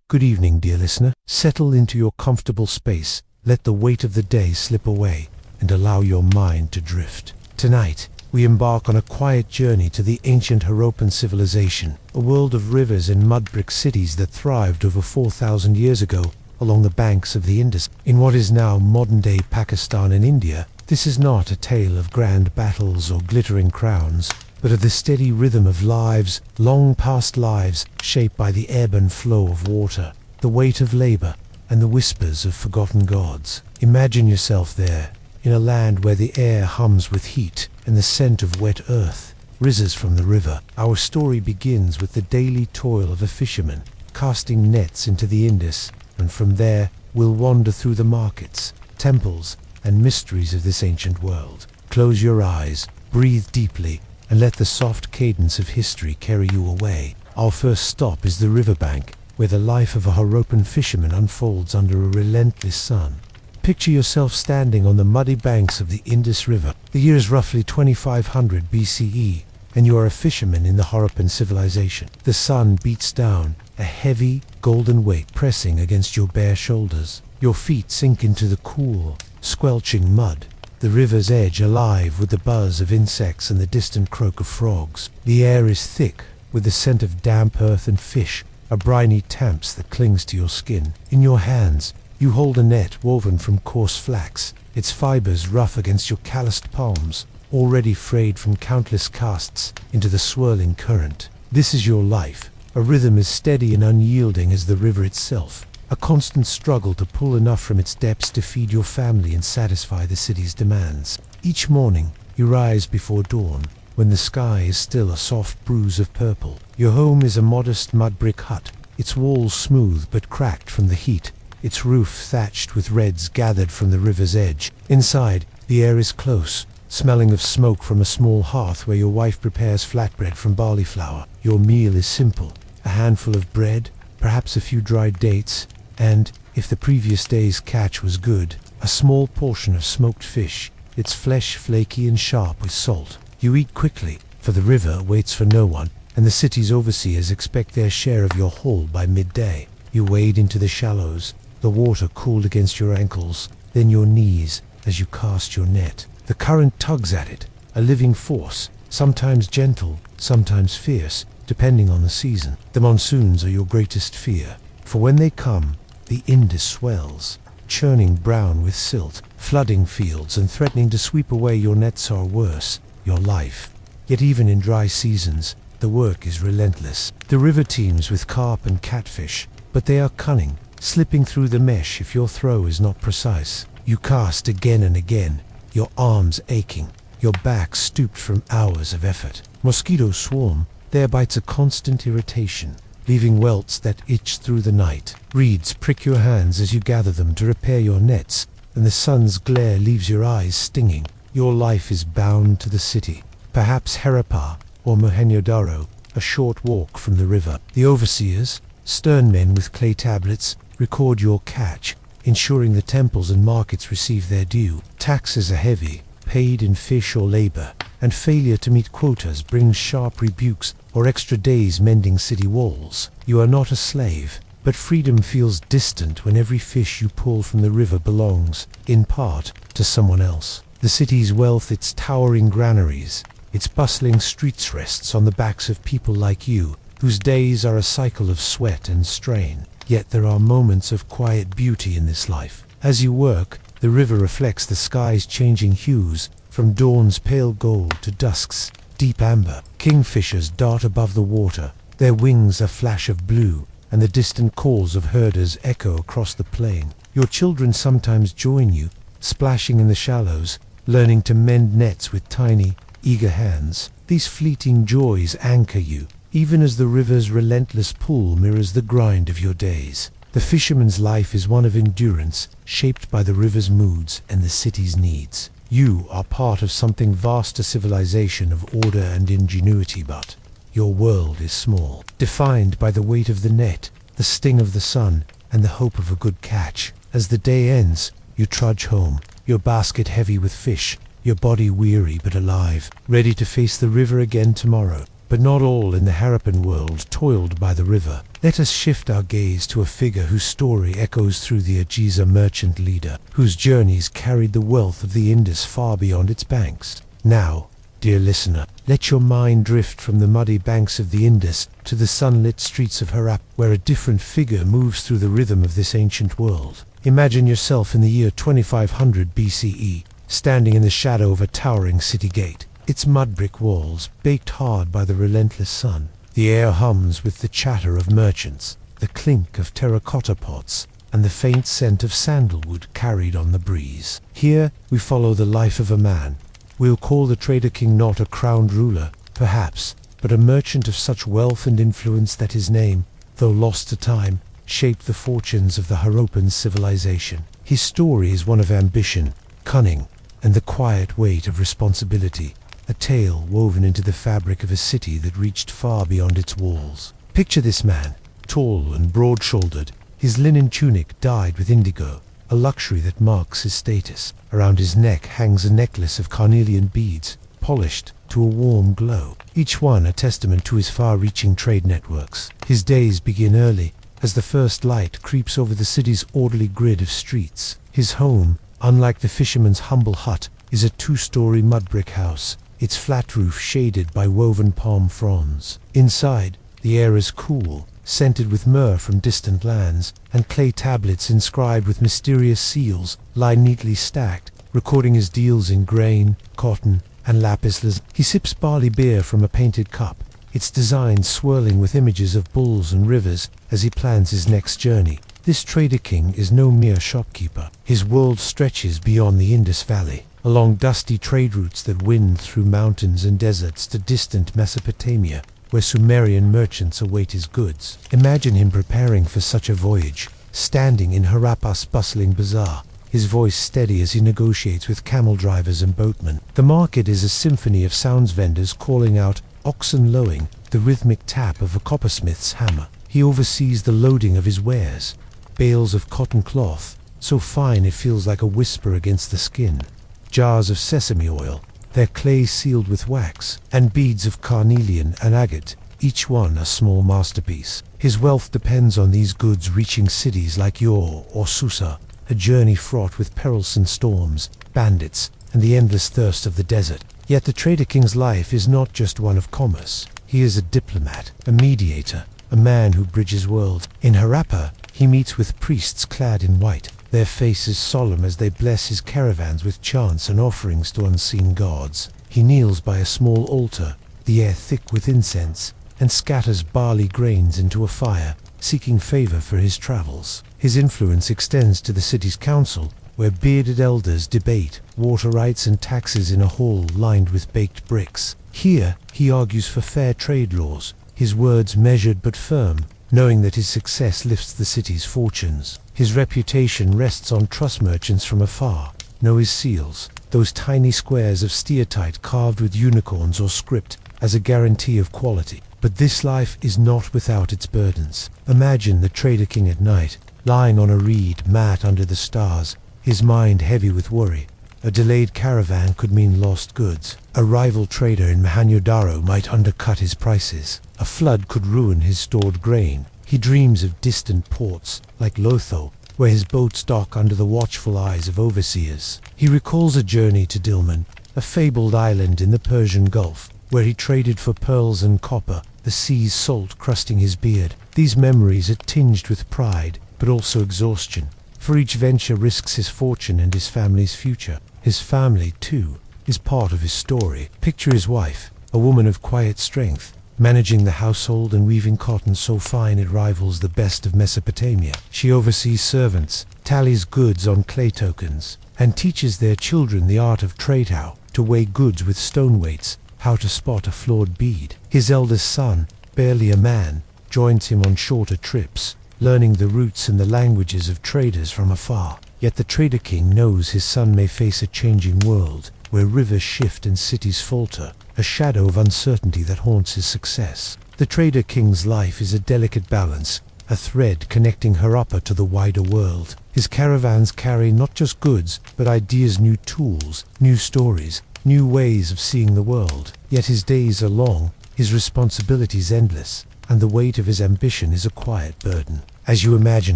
Good evening, dear listener. Settle into your comfortable space, let the weight of the day slip away, and allow your mind to drift. Tonight, we embark on a quiet journey to the ancient Harappan civilization, a world of rivers and mud-brick cities that thrived over 4,000 years ago along the banks of the Indus. In what is now modern-day Pakistan and India, this is not a tale of grand battles or glittering crowns, but of the steady rhythm of lives, long past lives, shaped by the ebb and flow of water, the weight of labor, and the whispers of forgotten gods. Imagine yourself there, in a land where the air hums with heat and the scent of wet earth rises from the river. Our story begins with the daily toil of a fisherman, casting nets into the Indus, and from there we'll wander through the markets, temples, and mysteries of this ancient world. Close your eyes, breathe deeply, and let the soft cadence of history carry you away. Our first stop is the riverbank, where the life of a Harappan fisherman unfolds under a relentless sun. Picture yourself standing on the muddy banks of the Indus River. The year is roughly 2500 BCE, and you are a fisherman in the Harappan civilization. The sun beats down, a heavy, golden weight pressing against your bare shoulders. Your feet sink into the cool, squelching mud, the river's edge alive with the buzz of insects and the distant croak of frogs. The air is thick with the scent of damp earth and fish, a briny tamps that clings to your skin. In your hands, you hold a net woven from coarse flax, its fibers rough against your calloused palms, already frayed from countless casts into the swirling current. This is your life, a rhythm as steady and unyielding as the river itself. A constant struggle to pull enough from its depths to feed your family and satisfy the city's demands. Each morning, you rise before dawn, when the sky is still a soft bruise of purple. Your home is a modest mud-brick hut, its walls smooth but cracked from the heat, its roof thatched with reds gathered from the river's edge. Inside, the air is close, smelling of smoke from a small hearth where your wife prepares flatbread from barley flour. Your meal is simple, a handful of bread, perhaps a few dried dates, and, if the previous day's catch was good, a small portion of smoked fish, its flesh flaky and sharp with salt. You eat quickly, for the river waits for no one, and the city's overseers expect their share of your haul by midday. You wade into the shallows, the water cooled against your ankles, then your knees as you cast your net. The current tugs at it, a living force, sometimes gentle, sometimes fierce, depending on the season. The monsoons are your greatest fear, for when they come, the Indus swells, churning brown with silt, flooding fields and threatening to sweep away your nets or worse, your life. Yet even in dry seasons, the work is relentless. The river teems with carp and catfish, but they are cunning, slipping through the mesh if your throw is not precise. You cast again and again, your arms aching, your back stooped from hours of effort. Mosquitoes swarm, their bites a constant irritation, leaving welts that itch through the night. Reeds prick your hands as you gather them to repair your nets, and the sun's glare leaves your eyes stinging. Your life is bound to the city, perhaps Harappan or Mohenjo-daro, a short walk from the river. The overseers, stern men with clay tablets, record your catch, ensuring the temples and markets receive their due. Taxes are heavy, paid in fish or labor, and failure to meet quotas brings sharp rebukes or extra days mending city walls. You are not a slave, but freedom feels distant when every fish you pull from the river belongs, in part, to someone else. The city's wealth, its towering granaries, its bustling streets rests on the backs of people like you, whose days are a cycle of sweat and strain. Yet there are moments of quiet beauty in this life. As you work, the river reflects the sky's changing hues, from dawn's pale gold to dusk's deep amber. Kingfishers dart above the water, their wings a flash of blue, and the distant calls of herders echo across the plain. Your children sometimes join you, splashing in the shallows, learning to mend nets with tiny, eager hands. These fleeting joys anchor you, even as the river's relentless pull mirrors the grind of your days. The fisherman's life is one of endurance, shaped by the river's moods and the city's needs. You are part of something vast, a civilization of order and ingenuity, but your world is small, defined by the weight of the net, the sting of the sun, and the hope of a good catch. As the day ends, you trudge home, your basket heavy with fish, your body weary but alive, ready to face the river again tomorrow. but not all in the Harappan world toiled by the river. Let us shift our gaze to a figure whose story echoes through the Ajiza merchant leader, whose journeys carried the wealth of the Indus far beyond its banks. Now, dear listener, let your mind drift from the muddy banks of the Indus to the sunlit streets of Harappan, where a different figure moves through the rhythm of this ancient world. Imagine yourself in the year 2500 BCE, standing in the shadow of a towering city gate, its mud brick walls baked hard by the relentless sun. The air hums with the chatter of merchants, the clink of terracotta pots, and the faint scent of sandalwood carried on the breeze. Here we follow the life of a man. We'll call the trader king not a crowned ruler, perhaps, but a merchant of such wealth and influence that his name, though lost to time, shaped the fortunes of the Harappan civilization. His story is one of ambition, cunning, and the quiet weight of responsibility, a tale woven into the fabric of a city that reached far beyond its walls. Picture this man, tall and broad-shouldered, his linen tunic dyed with indigo, a luxury that marks his status. Around his neck hangs a necklace of carnelian beads, polished to a warm glow, each one a testament to his far-reaching trade networks. His days begin early, as the first light creeps over the city's orderly grid of streets. His home, unlike the fisherman's humble hut, is a two-story mud brick house, its flat roof shaded by woven palm fronds. Inside, the air is cool, scented with myrrh from distant lands, and clay tablets inscribed with mysterious seals lie neatly stacked, recording his deals in grain, cotton, and lapis lazuli. He sips barley beer from a painted cup, its design swirling with images of bulls and rivers as he plans his next journey. This trader king is no mere shopkeeper. His world stretches beyond the Indus Valley, along dusty trade routes that wind through mountains and deserts to distant Mesopotamia, where Sumerian merchants await his goods. Imagine him preparing for such a voyage, standing in Harappa's bustling bazaar, his voice steady as he negotiates with camel drivers and boatmen. The market is a symphony of sounds, vendors calling out, oxen lowing, the rhythmic tap of a coppersmith's hammer. He oversees the loading of his wares, bales of cotton cloth, so fine it feels like a whisper against the skin, jars of sesame oil, their clay sealed with wax, and beads of carnelian and agate, each one a small masterpiece. His wealth depends on these goods reaching cities like Yor or Susa, a journey fraught with perils and storms, bandits, and the endless thirst of the desert. Yet the trader king's life is not just one of commerce. He is a diplomat, a mediator, a man who bridges worlds. In Harappa, he meets with priests clad in white, their faces solemn as they bless his caravans with chants and offerings to unseen gods. He kneels by a small altar, the air thick with incense, and scatters barley grains into a fire, seeking favor for his travels. His influence extends to the city's council, where bearded elders debate water rights and taxes in a hall lined with baked bricks. Here, he argues for fair trade laws, his words measured but firm, knowing that his success lifts the city's fortunes. His reputation rests on trust. Merchants from afar know his seals, those tiny squares of steatite carved with unicorns or script, as a guarantee of quality. But this life is not without its burdens. Imagine the trader king at night, lying on a reed mat under the stars, his mind heavy with worry. A delayed caravan could mean lost goods. A rival trader in Mohenjo-daro might undercut his prices. A flood could ruin his stored grain. He dreams of distant ports, like Lotho, where his boats dock under the watchful eyes of overseers. He recalls a journey to Dilmun, a fabled island in the Persian Gulf, where he traded for pearls and copper, the sea's salt crusting his beard. These memories are tinged with pride, but also exhaustion, for each venture risks his fortune and his family's future. His family, too, is part of his story. Picture his wife, a woman of quiet strength, managing the household and weaving cotton so fine it rivals the best of Mesopotamia. She oversees servants, tallies goods on clay tokens, and teaches their children the art of trade, how to weigh goods with stone weights, how to spot a flawed bead. His eldest son, barely a man, joins him on shorter trips, learning the routes and the languages of traders from afar. Yet the trader king knows his son may face a changing world, where rivers shift and cities falter, a shadow of uncertainty that haunts his success. The trader king's life is a delicate balance, a thread connecting Harappa to the wider world. His caravans carry not just goods, but ideas, new tools, new stories, new ways of seeing the world. Yet his days are long, his responsibilities endless, and the weight of his ambition is a quiet burden. As you imagine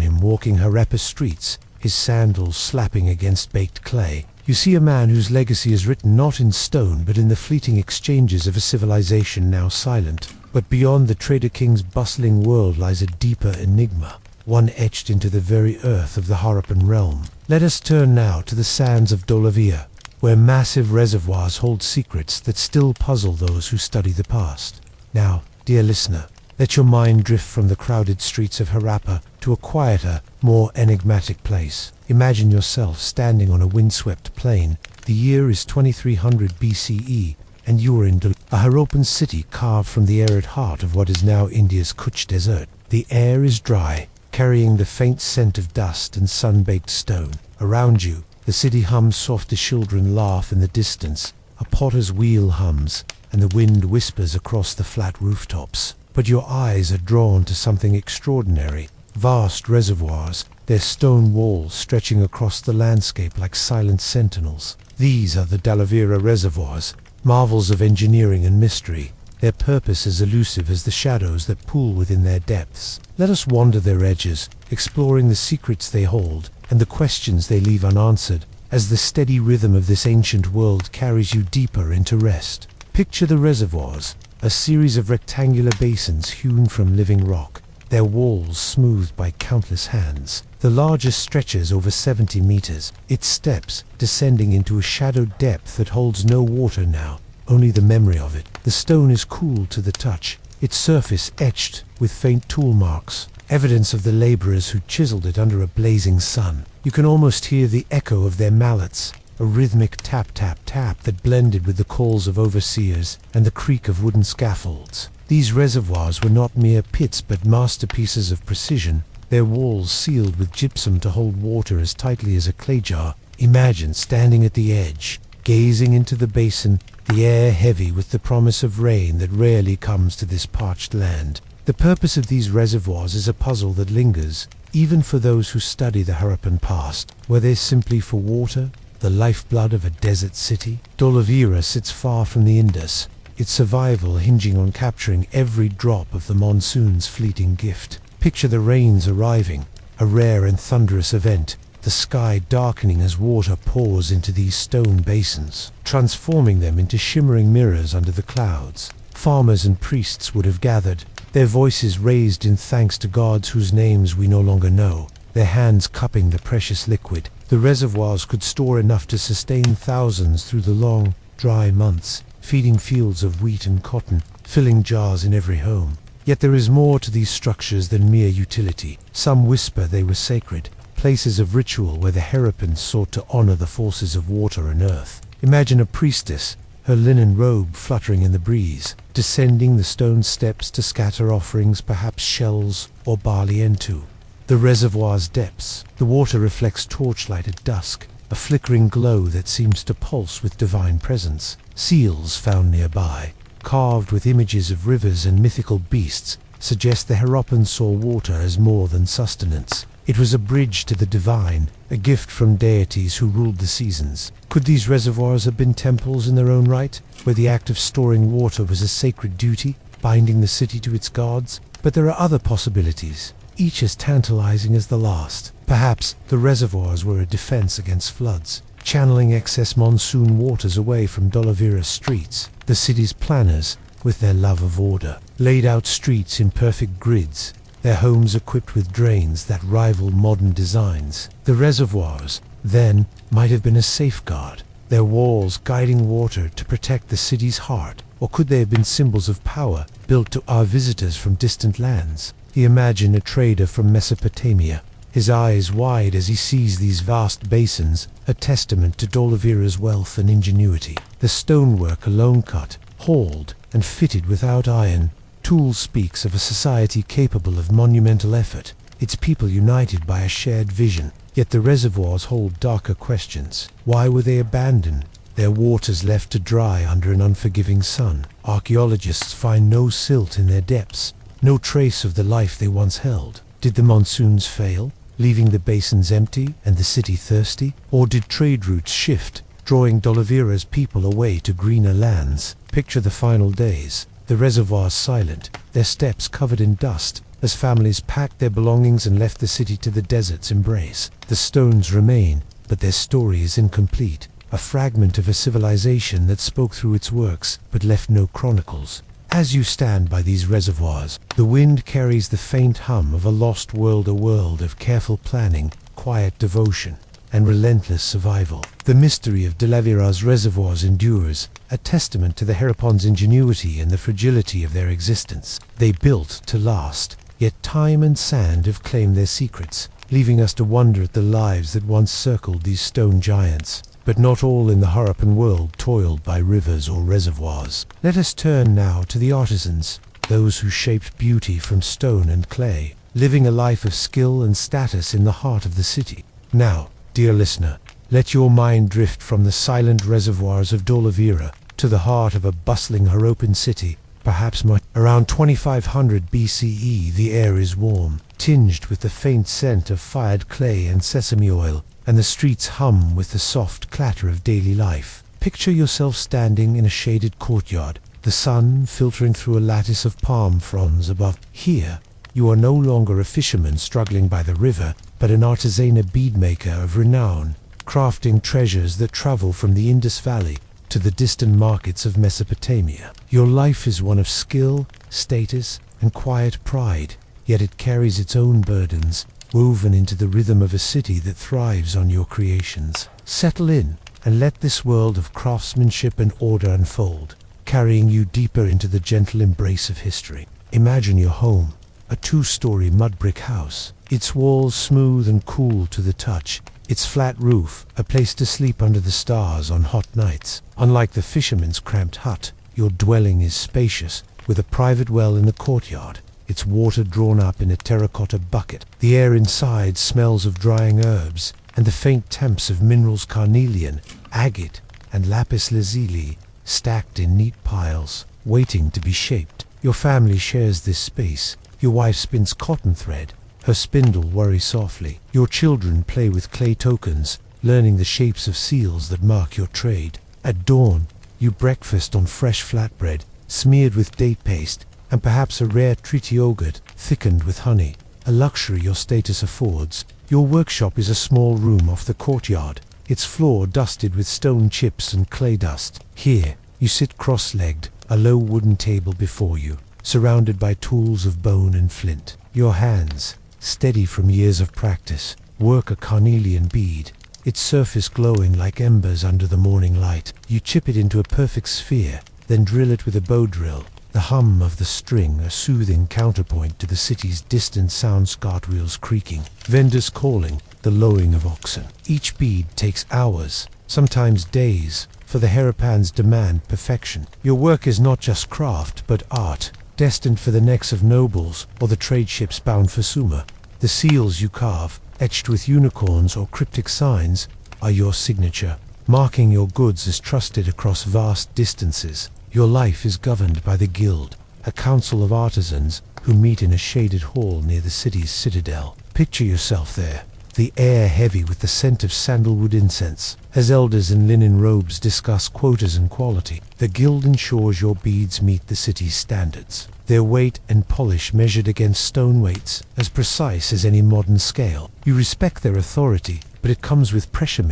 him walking Harappa streets, his sandals slapping against baked clay, you see a man whose legacy is written not in stone but in the fleeting exchanges of a civilization now silent. But beyond the Trader King's bustling world lies a deeper enigma, one etched into the very earth of the Harappan realm. Let us turn now to the sands of Dolavia, where massive reservoirs hold secrets that still puzzle those who study the past. Now, dear listener, let your mind drift from the crowded streets of Harappa to a quieter, more enigmatic place. Imagine yourself standing on a windswept plain. The year is 2300 BCE, and you are in a Harappan city carved from the arid heart of what is now India's Kutch Desert. The air is dry, carrying the faint scent of dust and sun-baked stone. Around you, the city hums soft as children laugh in the distance. A potter's wheel hums, and the wind whispers across the flat rooftops. But your eyes are drawn to something extraordinary. Vast reservoirs, their stone walls stretching across the landscape like silent sentinels. These are the Dolavira reservoirs, marvels of engineering and mystery, their purpose as elusive as the shadows that pool within their depths. Let us wander their edges, exploring the secrets they hold and the questions they leave unanswered, as the steady rhythm of this ancient world carries you deeper into rest. Picture the reservoirs, a series of rectangular basins hewn from living rock, their walls smoothed by countless hands. The largest stretches over 70 meters, its steps descending into a shadowed depth that holds no water now, only the memory of it. The stone is cool to the touch, its surface etched with faint tool marks, evidence of the laborers who chiseled it under a blazing sun. You can almost hear the echo of their mallets, a rhythmic tap-tap-tap that blended with the calls of overseers and the creak of wooden scaffolds. These reservoirs were not mere pits but masterpieces of precision, their walls sealed with gypsum to hold water as tightly as a clay jar. Imagine standing at the edge, gazing into the basin, the air heavy with the promise of rain that rarely comes to this parched land. The purpose of these reservoirs is a puzzle that lingers, even for those who study the Harappan past. Were they simply for water, the lifeblood of a desert city? Dolavira sits far from the Indus, its survival hinging on capturing every drop of the monsoon's fleeting gift. Picture the rains arriving, a rare and thunderous event, the sky darkening as water pours into these stone basins, transforming them into shimmering mirrors under the clouds. Farmers and priests would have gathered, their voices raised in thanks to gods whose names we no longer know, their hands cupping the precious liquid. The reservoirs could store enough to sustain thousands through the long, dry months, feeding fields of wheat and cotton, filling jars in every home. Yet there is more to these structures than mere utility. Some whisper they were sacred, places of ritual where the Harappans sought to honor the forces of water and earth. Imagine a priestess, her linen robe fluttering in the breeze, descending the stone steps to scatter offerings, perhaps shells or barley entu. The reservoir's depths. The water reflects torchlight at dusk, a flickering glow that seems to pulse with divine presence. Seals found nearby, carved with images of rivers and mythical beasts, suggest the Harappans saw water as more than sustenance. It was a bridge to the divine, a gift from deities who ruled the seasons. Could these reservoirs have been temples in their own right, where the act of storing water was a sacred duty, binding the city to its gods? But there are other possibilities, each as tantalizing as the last. Perhaps the reservoirs were a defense against floods, channeling excess monsoon waters away from Dolavira's streets. The city's planners, with their love of order, laid out streets in perfect grids, their homes equipped with drains that rival modern designs. The reservoirs, then, might have been a safeguard, their walls guiding water to protect the city's heart. Or could they have been symbols of power, built to our visitors from distant lands? He imagined a trader from Mesopotamia, his eyes wide as he sees these vast basins, a testament to Dolavira's wealth and ingenuity. The stonework alone cut, hauled, and fitted without iron, Tool speaks of a society capable of monumental effort, its people united by a shared vision. Yet the reservoirs hold darker questions. Why were they abandoned, their waters left to dry under an unforgiving sun? Archaeologists find no silt in their depths, no trace of the life they once held. Did the monsoons fail, leaving the basins empty and the city thirsty? Or did trade routes shift, drawing Dolavira's people away to greener lands? Picture the final days. The the reservoirs silent, their steps covered in dust, as families packed their belongings and left the city to the desert's embrace. The stones remain, but their story is incomplete, a fragment of a civilization that spoke through its works, but left no chronicles. As you stand by these reservoirs, the wind carries the faint hum of a lost world, a world of careful planning, quiet devotion, and relentless survival. The mystery of De la Vira's reservoirs endures, a testament to the Harappan's ingenuity and the fragility of their existence. They built to last, yet time and sand have claimed their secrets, leaving us to wonder at the lives that once circled these stone giants. But not all in the Harappan world toiled by rivers or reservoirs. Let us turn now to the artisans, those who shaped beauty from stone and clay, living a life of skill and status in the heart of the city. Now, dear listener, let your mind drift from the silent reservoirs of De la Vira to the heart of a bustling Harappan city, perhaps around 2500 BCE. The air is warm, tinged with the faint scent of fired clay and sesame oil, and the streets hum with the soft clatter of daily life. Picture yourself standing in a shaded courtyard, the sun filtering through a lattice of palm fronds above. Here, you are no longer a fisherman struggling by the river, but an artisan beadmaker of renown, crafting treasures that travel from the Indus Valley to the distant markets of Mesopotamia. Your life is one of skill, status, and quiet pride, yet it carries its own burdens, woven into the rhythm of a city that thrives on your creations. Settle in and let this world of craftsmanship and order unfold, carrying you deeper into the gentle embrace of history. Imagine your home, a 2-story mud brick house, its walls smooth and cool to the touch, its flat roof a place to sleep under the stars on hot nights. Unlike the fisherman's cramped hut, your dwelling is spacious, with a private well in the courtyard, its water drawn up in a terracotta bucket. The air inside smells of drying herbs, and the faint temps of minerals carnelian, agate, and lapis lazuli, stacked in neat piles, waiting to be shaped. Your family shares this space. Your wife spins cotton thread, her spindle worries softly. Your children play with clay tokens, learning the shapes of seals that mark your trade. At dawn, you breakfast on fresh flatbread, smeared with date paste, and perhaps a rare treaty yogurt thickened with honey, a luxury your status affords. Your workshop is a small room off the courtyard, its floor dusted with stone chips and clay dust. Here, you sit cross-legged, a low wooden table before you, surrounded by tools of bone and flint. Your hands, steady from years of practice, work a carnelian bead, its surface glowing like embers under the morning light. You chip it into a perfect sphere, then drill it with a bow drill, the hum of the string a soothing counterpoint to the city's distant sounds, cartwheels creaking, vendors calling, the lowing of oxen. Each bead takes hours, sometimes days, for the Harappans demand perfection. Your work is not just craft, but art, destined for the necks of nobles or the trade ships bound for Sumer. The seals you carve, etched with unicorns or cryptic signs, are your signature, marking your goods as trusted across vast distances. Your life is governed by the Guild, a council of artisans who meet in a shaded hall near the city's citadel. Picture yourself there, the air heavy with the scent of sandalwood incense, as elders in linen robes discuss quotas and quality. The Guild ensures your beads meet the city's standards, their weight and polish measured against stone weights, as precise as any modern scale. You respect their authority, but it comes with pressure,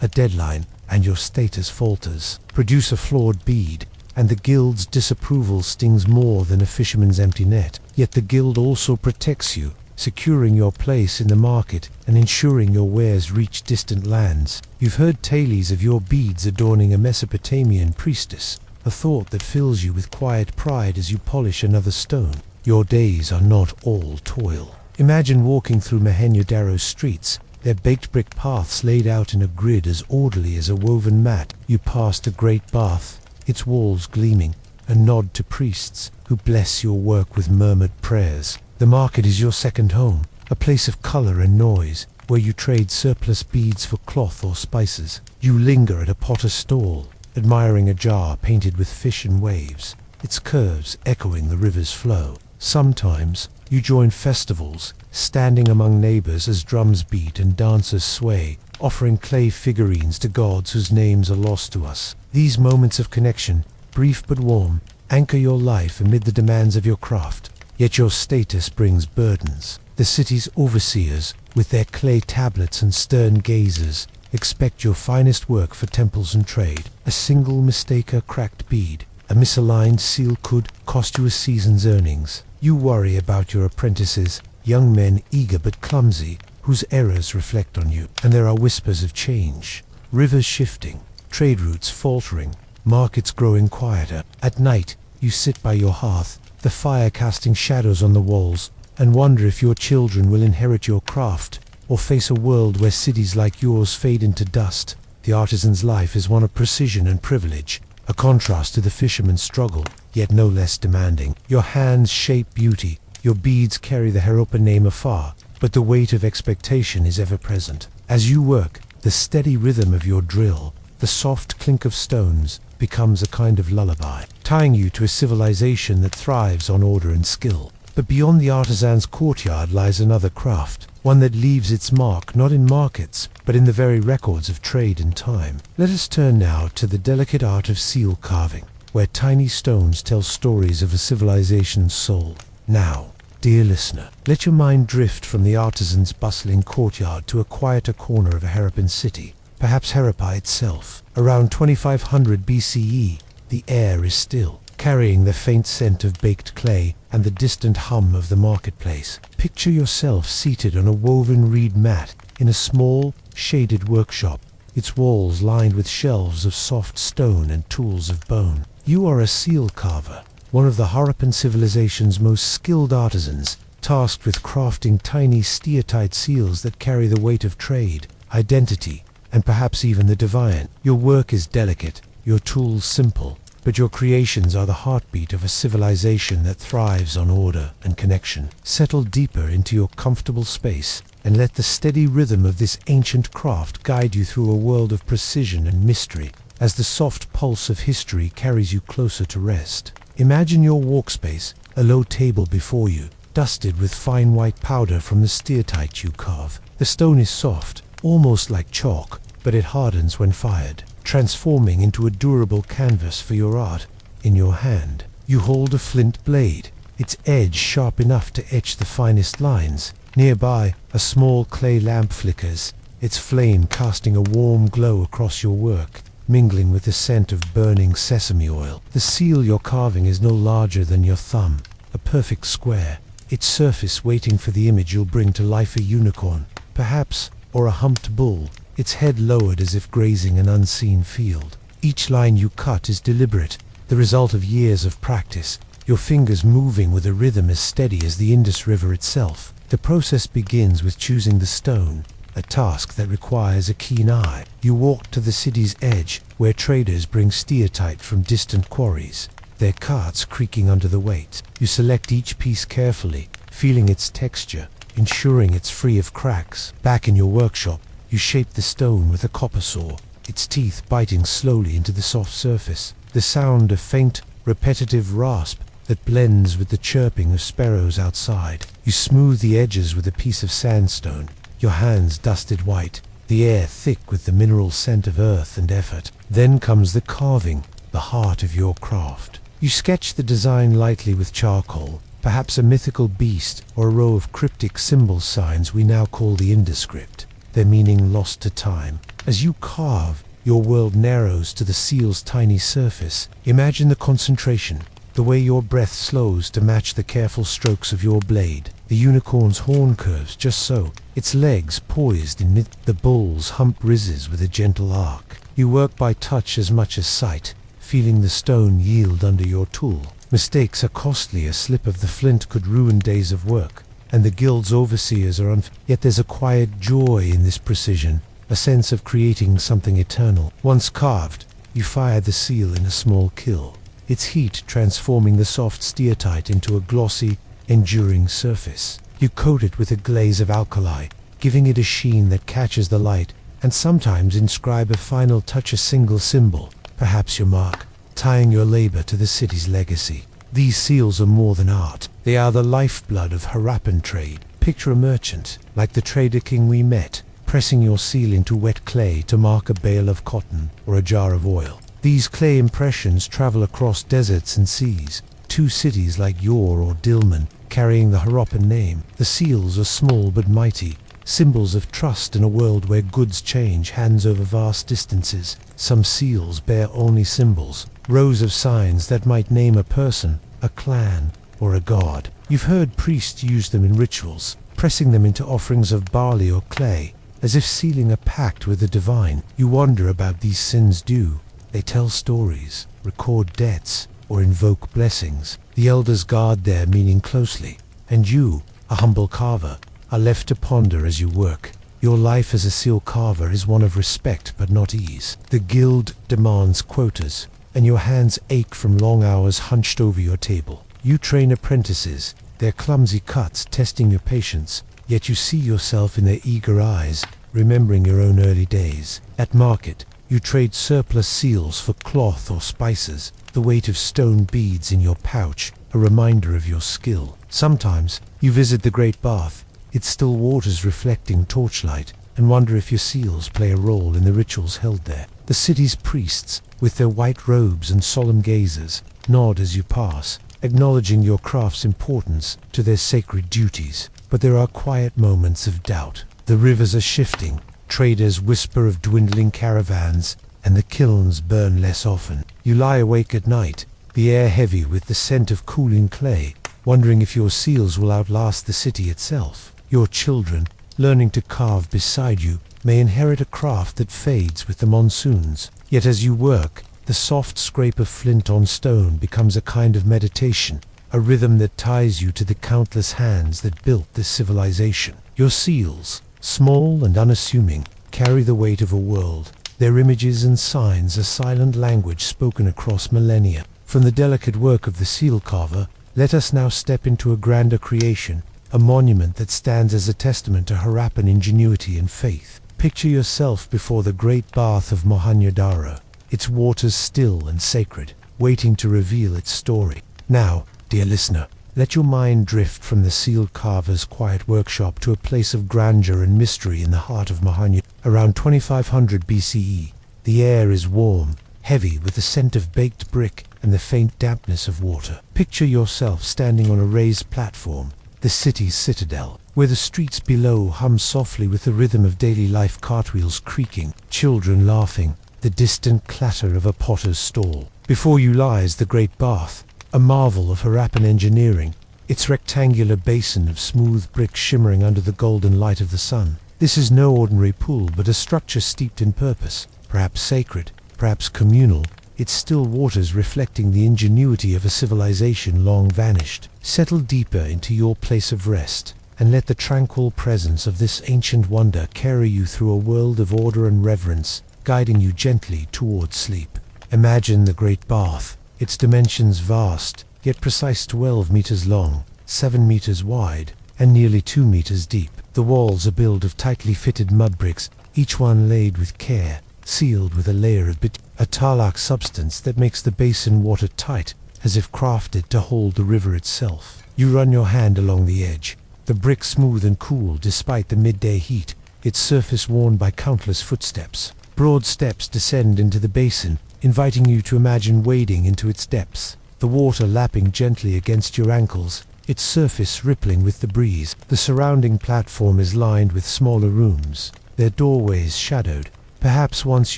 a deadline, and your status falters. Produce a flawed bead, and the Guild's disapproval stings more than a fisherman's empty net. Yet the Guild also protects you, securing your place in the market and ensuring your wares reach distant lands. You've heard tales of your beads adorning a Mesopotamian priestess, a thought that fills you with quiet pride as you polish another stone. Your days are not all toil. Imagine walking through Mohenjo-Daro's streets, their baked brick paths laid out in a grid as orderly as a woven mat. You pass a great bath, its walls gleaming, a nod to priests who bless your work with murmured prayers. The market is your second home, a place of color and noise, where you trade surplus beads for cloth or spices. You linger at a potter's stall, admiring a jar painted with fish and waves, its curves echoing the river's flow. Sometimes you join festivals, standing among neighbors as drums beat and dancers sway, offering clay figurines to gods whose names are lost to us. These moments of connection, brief but warm, anchor your life amid the demands of your craft. Yet your status brings burdens. The city's overseers, with their clay tablets and stern gazes, expect your finest work for temples and trade. A single mistake, a cracked bead, a misaligned seal could cost you a season's earnings. You worry about your apprentices, young men eager but clumsy, whose errors reflect on you. And there are whispers of change. Rivers shifting, trade routes faltering, markets growing quieter. At night, you sit by your hearth, the fire casting shadows on the walls, and wonder if your children will inherit your craft, or face a world where cities like yours fade into dust. The artisan's life is one of precision and privilege, a contrast to the fisherman's struggle, yet no less demanding. Your hands shape beauty, your beads carry the Harappan name afar, but the weight of expectation is ever present. As you work, the steady rhythm of your drill, the soft clink of stones, becomes a kind of lullaby, tying you to a civilization that thrives on order and skill. But beyond the artisan's courtyard lies another craft, one that leaves its mark not in markets, but in the very records of trade and time. Let us turn now to the delicate art of seal carving, where tiny stones tell stories of a civilization's soul. Now, dear listener, let your mind drift from the artisan's bustling courtyard to a quieter corner of a Harappan city, perhaps Harappa itself. Around 2500 BCE, the air is still, carrying the faint scent of baked clay and the distant hum of the marketplace. Picture yourself seated on a woven reed mat in a small, shaded workshop, its walls lined with shelves of soft stone and tools of bone. You are a seal carver, one of the Harappan civilization's most skilled artisans, tasked with crafting tiny steatite seals that carry the weight of trade, identity, and perhaps even the divine. Your work is delicate, your tools simple, but your creations are the heartbeat of a civilization that thrives on order and connection. Settle deeper into your comfortable space and let the steady rhythm of this ancient craft guide you through a world of precision and mystery as the soft pulse of history carries you closer to rest. Imagine your workspace, a low table before you, dusted with fine white powder from the steatite you carve. The stone is soft, almost like chalk, but it hardens when fired, transforming into a durable canvas for your art. In your hand, you hold a flint blade, its edge sharp enough to etch the finest lines. Nearby, a small clay lamp flickers, its flame casting a warm glow across your work, mingling with the scent of burning sesame oil. The seal you're carving is no larger than your thumb, a perfect square, its surface waiting for the image you'll bring to life: a unicorn, perhaps, or a humped bull, its head lowered as if grazing an unseen field. Each line you cut is deliberate, the result of years of practice, your fingers moving with a rhythm as steady as the Indus River itself. The process begins with choosing the stone, a task that requires a keen eye. You walk to the city's edge, where traders bring steatite from distant quarries, their carts creaking under the weight. You select each piece carefully, feeling its texture, ensuring it's free of cracks. Back in your workshop, you shape the stone with a copper saw, its teeth biting slowly into the soft surface. The sound of faint, repetitive rasp that blends with the chirping of sparrows outside. You smooth the edges with a piece of sandstone, your hands dusted white, the air thick with the mineral scent of earth and effort. Then comes the carving, the heart of your craft. You sketch the design lightly with charcoal, perhaps a mythical beast or a row of cryptic symbol signs we now call the Indescript, their meaning lost to time. As you carve, your world narrows to the seal's tiny surface. Imagine the concentration, the way your breath slows to match the careful strokes of your blade. The unicorn's horn curves just so, its legs poised in mid. The bull's hump rises with a gentle arc. You work by touch as much as sight, feeling the stone yield under your tool. Mistakes are costly, a slip of the flint could ruin days of work, and the guild's overseers are yet there's a quiet joy in this precision, a sense of creating something eternal. Once carved, you fire the seal in a small kiln, its heat transforming the soft steatite into a glossy, enduring surface. You coat it with a glaze of alkali, giving it a sheen that catches the light, and sometimes inscribe a final touch, a single symbol, perhaps your mark, tying your labor to the city's legacy. These seals are more than art. They are the lifeblood of Harappan trade. Picture a merchant, like the trader king we met, pressing your seal into wet clay to mark a bale of cotton or a jar of oil. These clay impressions travel across deserts and seas. Two cities like Yor or Dilmun, carrying the Harappan name. The seals are small but mighty, symbols of trust in a world where goods change hands over vast distances. Some seals bear only symbols, rows of signs that might name a person, a clan, or a god. You've heard priests use them in rituals, pressing them into offerings of barley or clay, as if sealing a pact with the divine. You wonder about these sins due. They tell stories, record debts, or invoke blessings. The elders guard their meaning closely, and you, a humble carver, are left to ponder as you work. Your life as a seal carver is one of respect but not ease. The guild demands quotas, and your hands ache from long hours hunched over your table. You train apprentices, their clumsy cuts testing your patience, yet you see yourself in their eager eyes, remembering your own early days. At market, you trade surplus seals for cloth or spices, the weight of stone beads in your pouch, a reminder of your skill. Sometimes, you visit the Great Bath, its still waters reflecting torchlight, and wonder if your seals play a role in the rituals held there. The city's priests, with their white robes and solemn gazes, nod as you pass, acknowledging your craft's importance to their sacred duties. But there are quiet moments of doubt. The rivers are shifting, traders whisper of dwindling caravans, and the kilns burn less often. You lie awake at night, the air heavy with the scent of cooling clay, wondering if your seals will outlast the city itself. Your children, learning to carve beside you, may inherit a craft that fades with the monsoons. Yet as you work, the soft scrape of flint on stone becomes a kind of meditation, a rhythm that ties you to the countless hands that built this civilization. Your seals, small and unassuming, carry the weight of a world. Their images and signs are silent language spoken across millennia. From the delicate work of the seal carver, let us now step into a grander creation, a monument that stands as a testament to Harappan ingenuity and faith. Picture yourself before the great bath of Mohenjo-daro, its waters still and sacred, waiting to reveal its story. Now, dear listener, let your mind drift from the seal carver's quiet workshop to a place of grandeur and mystery in the heart of Mohenjo. Around 2500 BCE, the air is warm, heavy with the scent of baked brick and the faint dampness of water. Picture yourself standing on a raised platform, the city's citadel, where the streets below hum softly with the rhythm of daily life, cartwheels creaking, children laughing, the distant clatter of a potter's stall. Before you lies the great bath, a marvel of Harappan engineering, its rectangular basin of smooth brick shimmering under the golden light of the sun. This is no ordinary pool, but a structure steeped in purpose, perhaps sacred, perhaps communal, its still waters reflecting the ingenuity of a civilization long vanished. Settle deeper into your place of rest, and let the tranquil presence of this ancient wonder carry you through a world of order and reverence, guiding you gently towards sleep. Imagine the great bath, its dimensions vast, yet precise, 12 meters long, 7 meters wide, and nearly 2 meters deep. The walls are built of tightly fitted mud bricks, each one laid with care, sealed with a layer of a tarlac substance that makes the basin watertight, as if crafted to hold the river itself. You run your hand along the edge, the brick smooth and cool despite the midday heat, its surface worn by countless footsteps. Broad steps descend into the basin, inviting you to imagine wading into its depths, the water lapping gently against your ankles, its surface rippling with the breeze. The surrounding platform is lined with smaller rooms, their doorways shadowed, perhaps once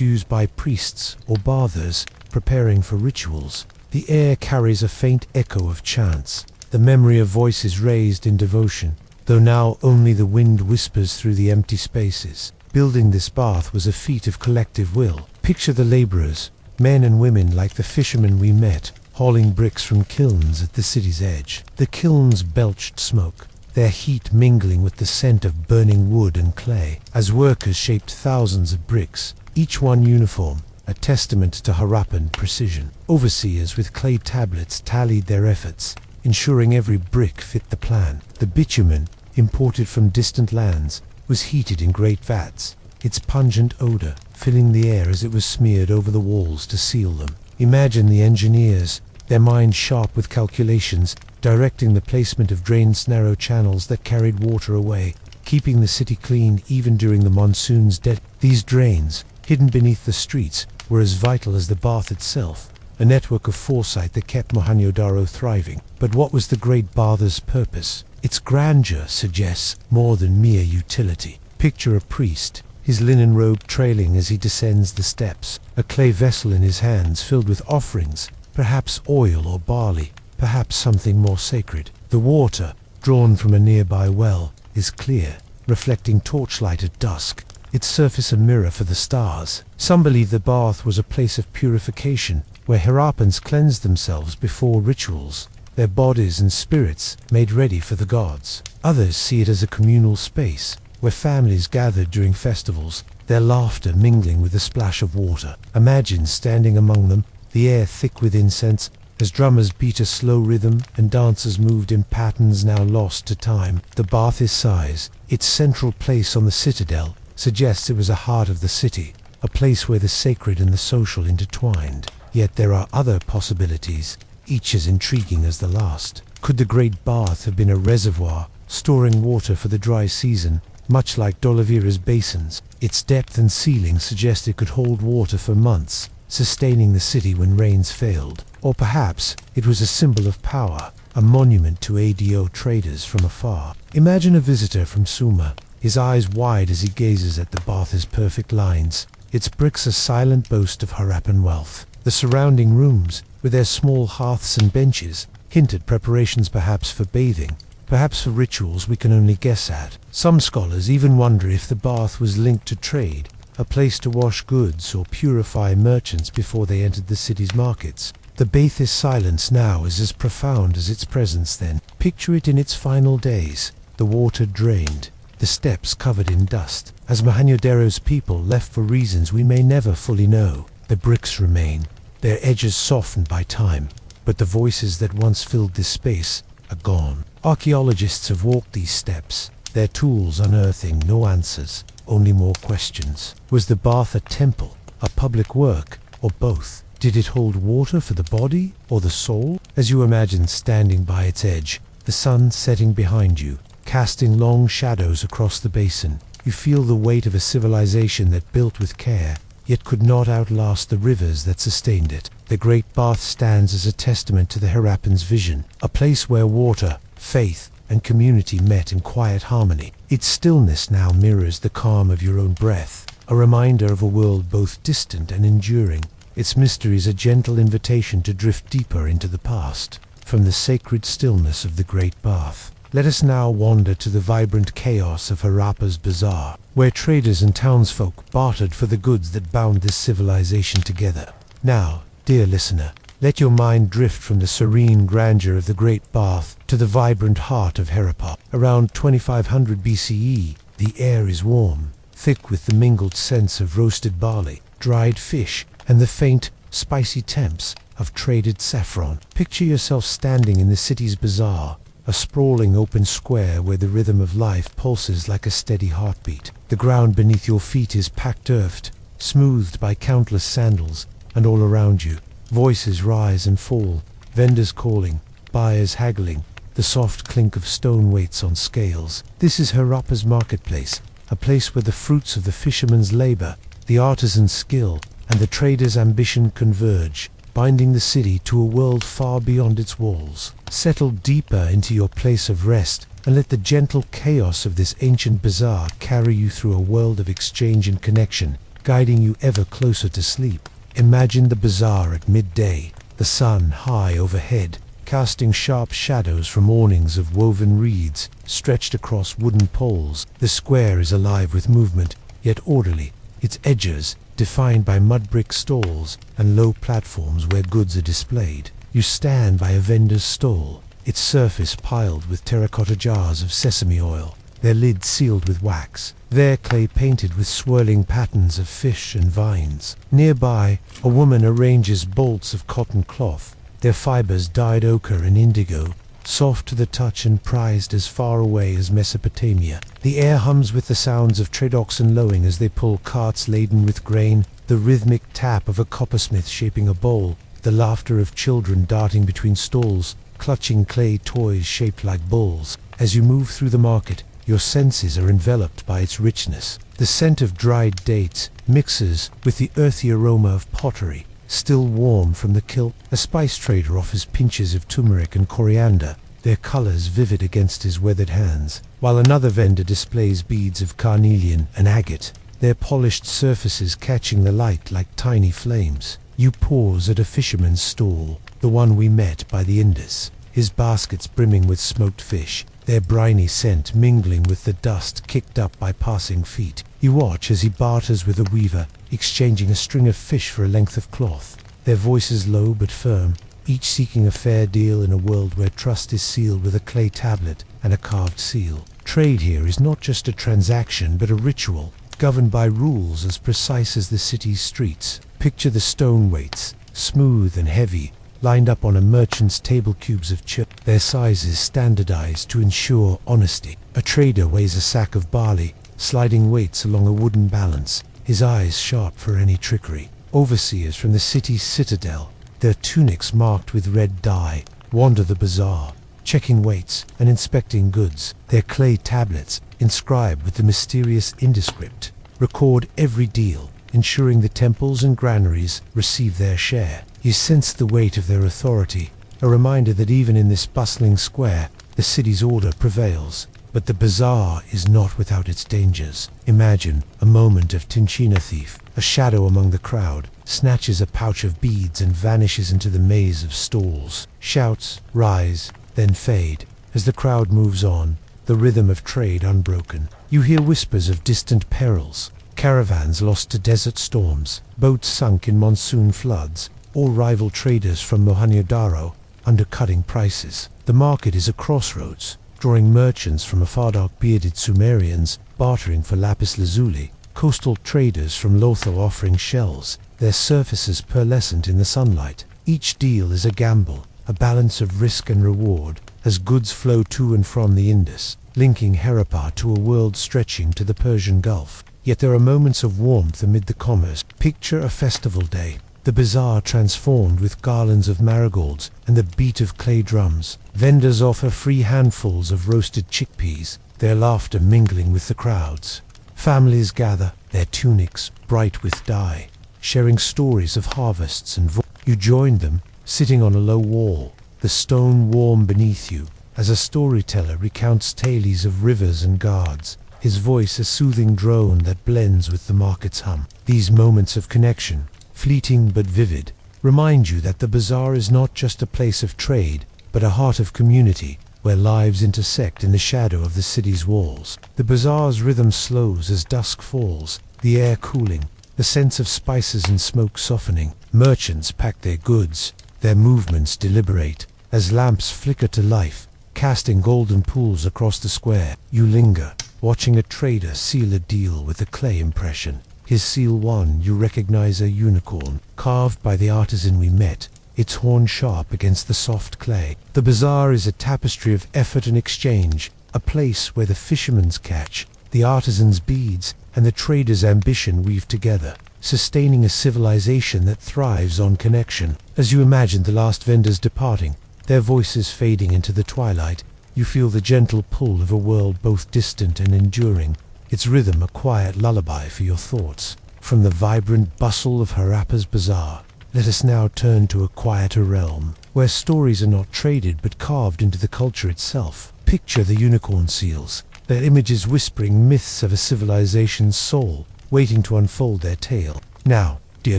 used by priests or bathers preparing for rituals. The air carries a faint echo of chants, the memory of voices raised in devotion, though now only the wind whispers through the empty spaces. Building this bath was a feat of collective will. Picture the laborers, men and women like the fishermen we met, hauling bricks from kilns at the city's edge. The kilns belched smoke, their heat mingling with the scent of burning wood and clay, as workers shaped thousands of bricks, each one uniform, a testament to Harappan precision. Overseers with clay tablets tallied their efforts, ensuring every brick fit the plan. The bitumen, imported from distant lands, was heated in great vats, its pungent odor filling the air as it was smeared over the walls to seal them. Imagine the engineers, their minds sharp with calculations, directing the placement of drains, narrow channels that carried water away, keeping the city clean even during the monsoon's dead. These drains, hidden beneath the streets, were as vital as the bath itself, a network of foresight that kept Mohenjo-daro thriving. But what was the Great Bath's purpose? Its grandeur suggests more than mere utility. Picture a priest, his linen robe trailing as he descends the steps, a clay vessel in his hands filled with offerings, perhaps oil or barley, perhaps something more sacred. The water, drawn from a nearby well, is clear, reflecting torchlight at dusk, its surface a mirror for the stars. Some believe the bath was a place of purification, where Harappans cleansed themselves before rituals, their bodies and spirits made ready for the gods. Others see it as a communal space, where families gathered during festivals, their laughter mingling with the splash of water. Imagine standing among them, the air thick with incense, as drummers beat a slow rhythm and dancers moved in patterns now lost to time. The bath's size, its central place on the citadel, suggests it was a heart of the city, a place where the sacred and the social intertwined. Yet there are other possibilities, each as intriguing as the last. Could the Great Bath have been a reservoir, storing water for the dry season, much like Dolavira's basins? Its depth and ceiling suggest it could hold water for months, sustaining the city when rains failed. Or perhaps it was a symbol of power, a monument to ADO traders from afar. Imagine a visitor from Suma, his eyes wide as he gazes at the bath's perfect lines. Its bricks a silent boast of Harappan wealth. The surrounding rooms, with their small hearths and benches, hint at preparations perhaps for bathing, perhaps for rituals we can only guess at. Some scholars even wonder if the bath was linked to trade, a place to wash goods or purify merchants before they entered the city's markets. The bath's silence now is as profound as its presence then. Picture it in its final days, the water drained, the steps covered in dust. As Mohenjo-daro's people left for reasons we may never fully know, the bricks remain, their edges softened by time, but the voices that once filled this space are gone. Archaeologists have walked these steps, their tools unearthing no answers, only more questions. Was the bath a temple, a public work, or both? Did it hold water for the body or the soul? As you imagine standing by its edge, the sun setting behind you, casting long shadows across the basin, you feel the weight of a civilization that built with care, yet could not outlast the rivers that sustained it. The Great Bath stands as a testament to the Harappan's vision, a place where water, faith, and community met in quiet harmony. Its stillness now mirrors the calm of your own breath, a reminder of a world both distant and enduring. Its mystery is a gentle invitation to drift deeper into the past. From the sacred stillness of the Great Bath, let us now wander to the vibrant chaos of Harappa's bazaar, where traders and townsfolk bartered for the goods that bound this civilization together. Now, dear listener, let your mind drift from the serene grandeur of the Great Bath to the vibrant heart of Harappa. Around 2500 BCE, the air is warm, thick with the mingled scents of roasted barley, dried fish, and the faint, spicy temps of traded saffron. Picture yourself standing in the city's bazaar, a sprawling open square where the rhythm of life pulses like a steady heartbeat. The ground beneath your feet is packed earthed, smoothed by countless sandals, and all around you, voices rise and fall, vendors calling, buyers haggling, the soft clink of stone weights on scales. This is Harappa's marketplace, a place where the fruits of the fisherman's labor, the artisan's skill, and the trader's ambition converge, binding the city to a world far beyond its walls. Settle deeper into your place of rest, and let the gentle chaos of this ancient bazaar carry you through a world of exchange and connection, guiding you ever closer to sleep. Imagine the bazaar at midday, the sun high overhead, casting sharp shadows from awnings of woven reeds stretched across wooden poles. The square is alive with movement, yet orderly, its edges defined by mud brick stalls and low platforms where goods are displayed. You stand by a vendor's stall, its surface piled with terracotta jars of sesame oil, their lids sealed with wax, their clay painted with swirling patterns of fish and vines. Nearby, a woman arranges bolts of cotton cloth, their fibers dyed ochre and indigo, soft to the touch and prized as far away as Mesopotamia. The air hums with the sounds of trade oxen lowing as they pull carts laden with grain, the rhythmic tap of a coppersmith shaping a bowl, the laughter of children darting between stalls, clutching clay toys shaped like bulls. As you move through the market, your senses are enveloped by its richness. The scent of dried dates mixes with the earthy aroma of pottery, still warm from the kiln. A spice trader offers pinches of turmeric and coriander, their colors vivid against his weathered hands, while another vendor displays beads of carnelian and agate, their polished surfaces catching the light like tiny flames. You pause at a fisherman's stall, the one we met by the Indus, his baskets brimming with smoked fish, their briny scent mingling with the dust kicked up by passing feet. You watch as he barters with a weaver, exchanging a string of fish for a length of cloth, their voices low but firm, each seeking a fair deal in a world where trust is sealed with a clay tablet and a carved seal. Trade here is not just a transaction but a ritual, governed by rules as precise as the city's streets. Picture the stone weights, smooth and heavy, lined up on a merchant's table, cubes of chip, their sizes standardized to ensure honesty. A trader weighs a sack of barley, sliding weights along a wooden balance, his eyes sharp for any trickery. Overseers from the city's citadel, their tunics marked with red dye, wander the bazaar, checking weights and inspecting goods. Their clay tablets, inscribed with the mysterious indescript, record every deal, ensuring the temples and granaries receive their share. You sense the weight of their authority, a reminder that even in this bustling square, the city's order prevails. But the bazaar is not without its dangers. Imagine a moment of Tinchina thief, a shadow among the crowd, snatches a pouch of beads and vanishes into the maze of stalls. Shouts rise, then fade. As the crowd moves on, the rhythm of trade unbroken. You hear whispers of distant perils, caravans lost to desert storms, boats sunk in monsoon floods, all rival traders from Mohenjo-daro undercutting prices. The market is a crossroads, drawing merchants from afar, dark-bearded Sumerians bartering for lapis lazuli, coastal traders from Lotho offering shells, their surfaces pearlescent in the sunlight. Each deal is a gamble, a balance of risk and reward, as goods flow to and from the Indus, linking Harappan to a world stretching to the Persian Gulf. Yet there are moments of warmth amid the commerce. Picture a festival day, the bazaar transformed with garlands of marigolds and the beat of clay drums. Vendors offer free handfuls of roasted chickpeas, their laughter mingling with the crowds. Families gather, their tunics bright with dye, sharing stories of harvests and you join them, sitting on a low wall, the stone warm beneath you, as a storyteller recounts tales of rivers and guards, his voice a soothing drone that blends with the market's hum. These moments of connection, fleeting but vivid, remind you that the bazaar is not just a place of trade, but a heart of community, where lives intersect in the shadow of the city's walls. The bazaar's rhythm slows as dusk falls, the air cooling, the sense of spices and smoke softening. Merchants pack their goods, their movements deliberate, as lamps flicker to life, casting golden pools across the square. You linger, watching a trader seal a deal with a clay impression. His seal won, you recognize a unicorn, carved by the artisan we met, its horn sharp against the soft clay. The bazaar is a tapestry of effort and exchange, a place where the fisherman's catch, the artisan's beads, and the trader's ambition weave together, sustaining a civilization that thrives on connection. As you imagine the last vendors departing, their voices fading into the twilight, you feel the gentle pull of a world both distant and enduring, its rhythm a quiet lullaby for your thoughts. From the vibrant bustle of Harappa's bazaar, let us now turn to a quieter realm, where stories are not traded but carved into the culture itself. Picture the unicorn seals, their images whispering myths of a civilization's soul, waiting to unfold their tale. Now, dear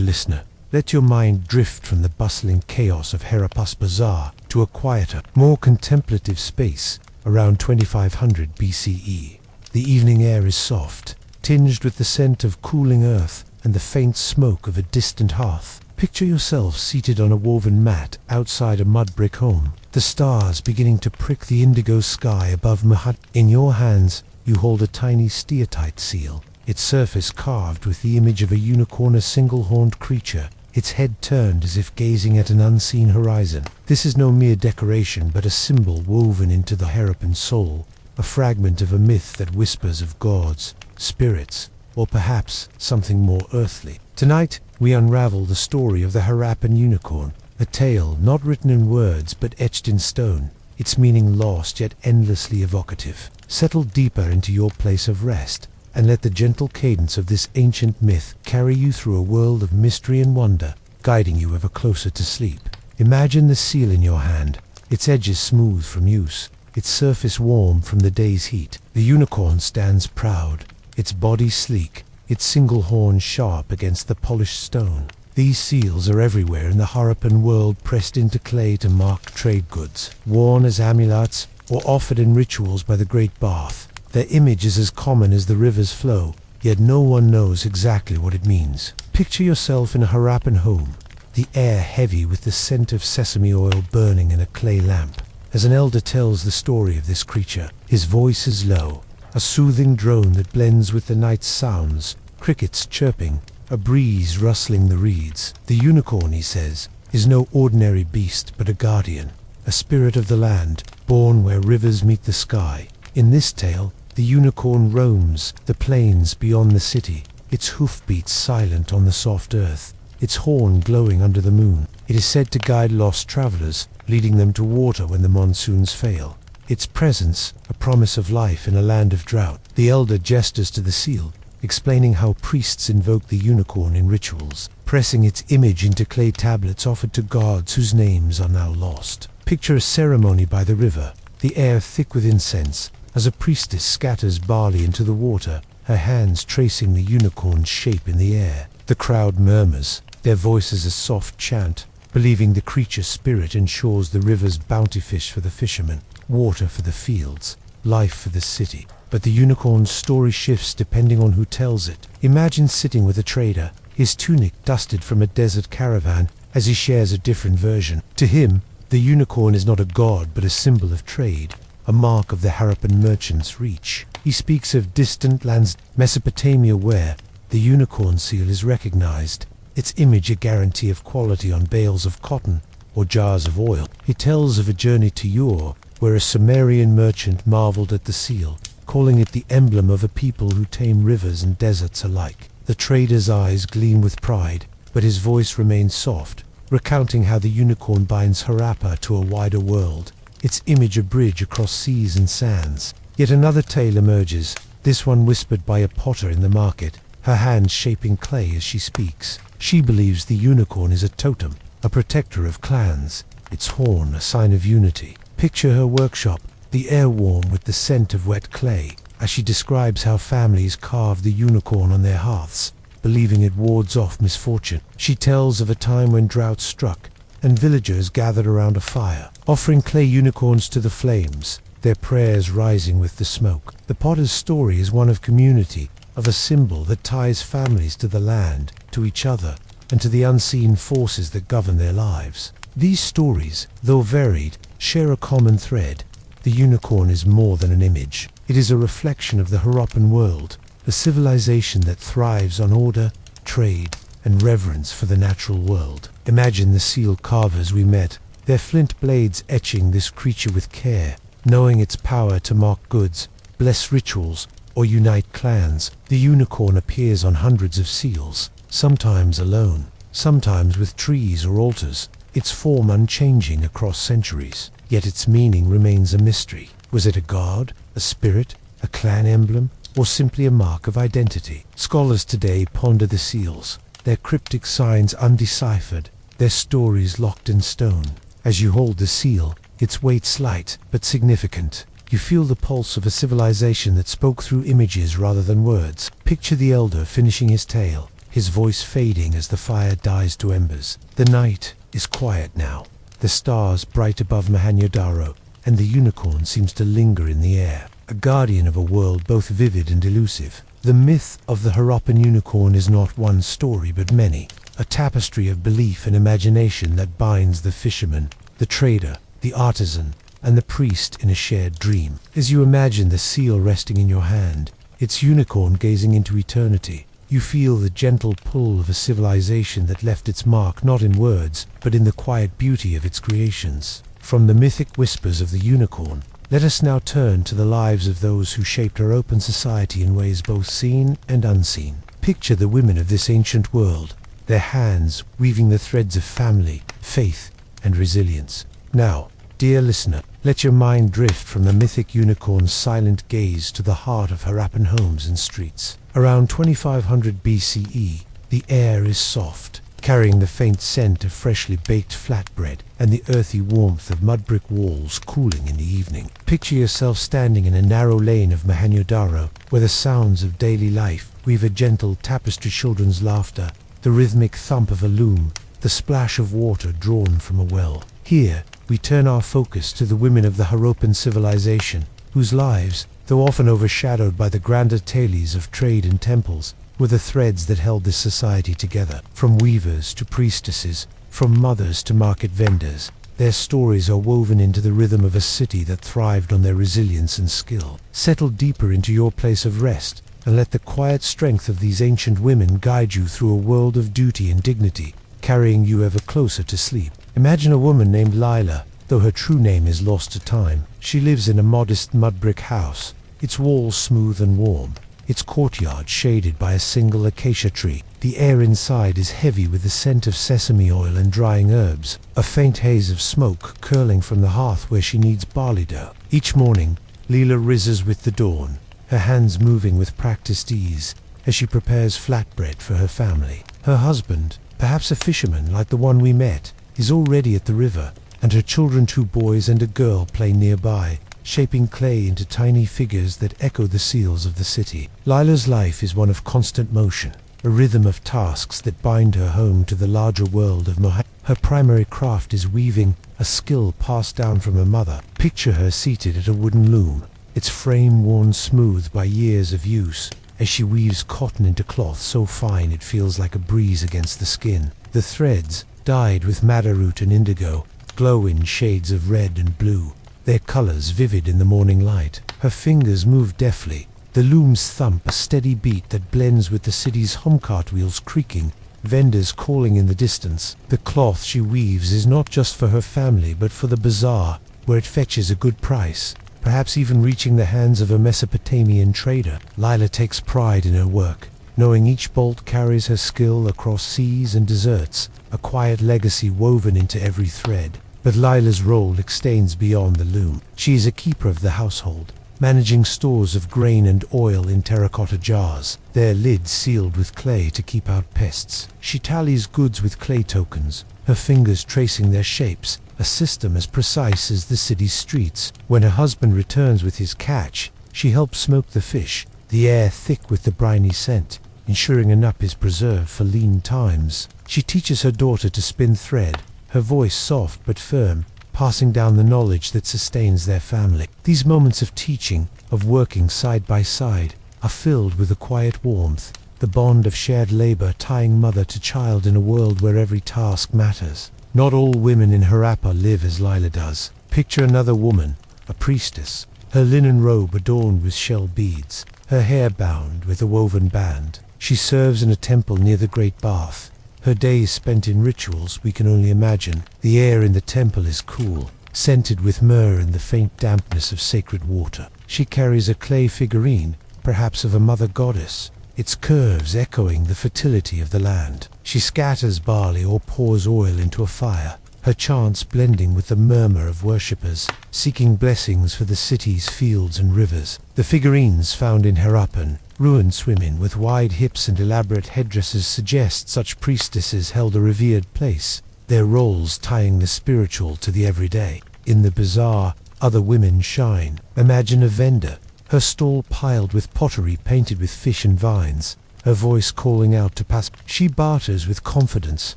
listener, let your mind drift from the bustling chaos of Harappa's bazaar to a quieter, more contemplative space around 2500 BCE. The evening air is soft, tinged with the scent of cooling earth and the faint smoke of a distant hearth. Picture yourself seated on a woven mat outside a mud brick home, the stars beginning to prick the indigo sky above Mahat. In your hands, you hold a tiny steatite seal, its surface carved with the image of a unicorn, a single-horned creature, its head turned as if gazing at an unseen horizon. This is no mere decoration, but a symbol woven into the Harappan soul, a fragment of a myth that whispers of gods, spirits, or perhaps something more earthly. Tonight, we unravel the story of the Harappan unicorn, a tale not written in words but etched in stone, its meaning lost yet endlessly evocative. Settle deeper into your place of rest, and let the gentle cadence of this ancient myth carry you through a world of mystery and wonder, guiding you ever closer to sleep. Imagine the seal in your hand, its edges smooth from use, its surface warm from the day's heat. The unicorn stands proud, its body sleek, its single horn sharp against the polished stone. These seals are everywhere in the Harappan world, pressed into clay to mark trade goods, worn as amulets or offered in rituals by the Great Bath. Their image is as common as the river's flow, yet no one knows exactly what it means. Picture yourself in a Harappan home, the air heavy with the scent of sesame oil burning in a clay lamp. As an elder tells the story of this creature, his voice is low, a soothing drone that blends with the night's sounds, crickets chirping, a breeze rustling the reeds. The unicorn, he says, is no ordinary beast but a guardian, a spirit of the land, born where rivers meet the sky. In this tale, the unicorn roams the plains beyond the city, its hoofbeats silent on the soft earth, its horn glowing under the moon. It is said to guide lost travelers, leading them to water when the monsoons fail. Its presence, a promise of life in a land of drought. The elder gestures to the seal, explaining how priests invoke the unicorn in rituals, pressing its image into clay tablets offered to gods whose names are now lost. Picture a ceremony by the river, the air thick with incense, as a priestess scatters barley into the water, her hands tracing the unicorn's shape in the air. The crowd murmurs, their voices a soft chant, believing the creature's spirit ensures the river's bounty fish for the fisherman, water for the fields, life for the city. But the unicorn's story shifts depending on who tells it. Imagine sitting with a trader, his tunic dusted from a desert caravan, as he shares a different version. To him, the unicorn is not a god but a symbol of trade, a mark of the Harappan merchant's reach. He speaks of distant lands, Mesopotamia, where the unicorn seal is recognized, its image a guarantee of quality on bales of cotton or jars of oil. He tells of a journey to Ur, where a Sumerian merchant marveled at the seal, calling it the emblem of a people who tame rivers and deserts alike. The trader's eyes gleam with pride, but his voice remains soft, recounting how the unicorn binds Harappa to a wider world, its image a bridge across seas and sands. Yet another tale emerges, this one whispered by a potter in the market, her hands shaping clay as she speaks. She believes the unicorn is a totem, a protector of clans, its horn a sign of unity. Picture her workshop, the air warm with the scent of wet clay, as she describes how families carve the unicorn on their hearths, believing it wards off misfortune. She tells of a time when drought struck, and villagers gathered around a fire, offering clay unicorns to the flames, their prayers rising with the smoke. The potter's story is one of community, of a symbol that ties families to the land, to each other, and to the unseen forces that govern their lives. These stories, though varied, share a common thread. The unicorn is more than an image. It is a reflection of the Harappan world, a civilization that thrives on order, trade, and reverence for the natural world. Imagine the seal carvers we met, their flint blades etching this creature with care, knowing its power to mark goods, bless rituals, or unite clans. The unicorn appears on hundreds of seals, sometimes alone, sometimes with trees or altars, its form unchanging across centuries. Yet its meaning remains a mystery. Was it a god, a spirit, a clan emblem, or simply a mark of identity? Scholars today ponder the seals, their cryptic signs undeciphered, their stories locked in stone. As you hold the seal, its weight slight but significant. You feel the pulse of a civilization that spoke through images rather than words. Picture the elder finishing his tale, his voice fading as the fire dies to embers. The night is quiet now, the stars bright above Mahanyodaro, and the unicorn seems to linger in the air, a guardian of a world both vivid and elusive. The myth of the Harappan unicorn is not one story but many, a tapestry of belief and imagination that binds the fisherman, the trader, the artisan, and the priest in a shared dream. As you imagine the seal resting in your hand, its unicorn gazing into eternity, you feel the gentle pull of a civilization that left its mark not in words, but in the quiet beauty of its creations. From the mythic whispers of the unicorn, let us now turn to the lives of those who shaped our open society in ways both seen and unseen. Picture the women of this ancient world, their hands weaving the threads of family, faith, and resilience. Now, dear listener, Let your mind drift from the mythic unicorn's silent gaze to the heart of Harappan homes and streets. Around 2500 BCE, the air is soft, carrying the faint scent of freshly baked flatbread and the earthy warmth of mud brick walls cooling in the evening. Picture yourself standing in a narrow lane of Mohenjo-daro, where the sounds of daily life weave a gentle tapestry, children's laughter, the rhythmic thump of a loom, the splash of water drawn from a well. Here, we turn our focus to the women of the Harappan civilization, whose lives, though often overshadowed by the grander tales of trade and temples, were the threads that held this society together. From weavers to priestesses, from mothers to market vendors, their stories are woven into the rhythm of a city that thrived on their resilience and skill. Settle deeper into your place of rest, and let the quiet strength of these ancient women guide you through a world of duty and dignity, carrying you ever closer to sleep. Imagine a woman named Lila, though her true name is lost to time. She lives in a modest mud brick house, its walls smooth and warm, its courtyard shaded by a single acacia tree. The air inside is heavy with the scent of sesame oil and drying herbs, a faint haze of smoke curling from the hearth where she kneads barley dough. Each morning, Leela rises with the dawn, her hands moving with practiced ease as she prepares flatbread for her family. Her husband, perhaps a fisherman like the one we met, is already at the river, and her children, 2 boys and a girl, play nearby, shaping clay into tiny figures that echo the seals of the city. Lila's life is one of constant motion, a rhythm of tasks that bind her home to the larger world of Mohammed. Her primary craft is weaving, a skill passed down from her mother. Picture her seated at a wooden loom, its frame worn smooth by years of use, as she weaves cotton into cloth so fine it feels like a breeze against the skin. The threads, dyed with madder root and indigo, glow in shades of red and blue, their colors vivid in the morning light. Her fingers move deftly, the loom's thump a steady beat that blends with the city's home cartwheels creaking, vendors calling in the distance. The cloth she weaves is not just for her family but for the bazaar, where it fetches a good price, perhaps even reaching the hands of a Mesopotamian trader. Lila takes pride in her work, knowing each bolt carries her skill across seas and deserts, a quiet legacy woven into every thread. But Lila's role extends beyond the loom. She is a keeper of the household, managing stores of grain and oil in terracotta jars, their lids sealed with clay to keep out pests. She tallies goods with clay tokens, her fingers tracing their shapes, a system as precise as the city's streets. When her husband returns with his catch, she helps smoke the fish, the air thick with the briny scent, ensuring enough is preserved for lean times. She teaches her daughter to spin thread, her voice soft but firm, passing down the knowledge that sustains their family. These moments of teaching, of working side by side, are filled with a quiet warmth, the bond of shared labor tying mother to child in a world where every task matters. Not all women in Harappa live as Lila does. Picture another woman, a priestess, her linen robe adorned with shell beads, her hair bound with a woven band. She serves in a temple near the Great Bath, her days spent in rituals we can only imagine. The air in the temple is cool, scented with myrrh and the faint dampness of sacred water. She carries a clay figurine, perhaps of a mother goddess, its curves echoing the fertility of the land. She scatters barley or pours oil into a fire, her chants blending with the murmur of worshippers, seeking blessings for the city's fields and rivers. The figurines found in Harappan, ruined women with wide hips and elaborate headdresses, suggest such priestesses held a revered place, their roles tying the spiritual to the everyday. In the bazaar, other women shine. Imagine a vendor, her stall piled with pottery painted with fish and vines, her voice calling out to pass. She barters with confidence,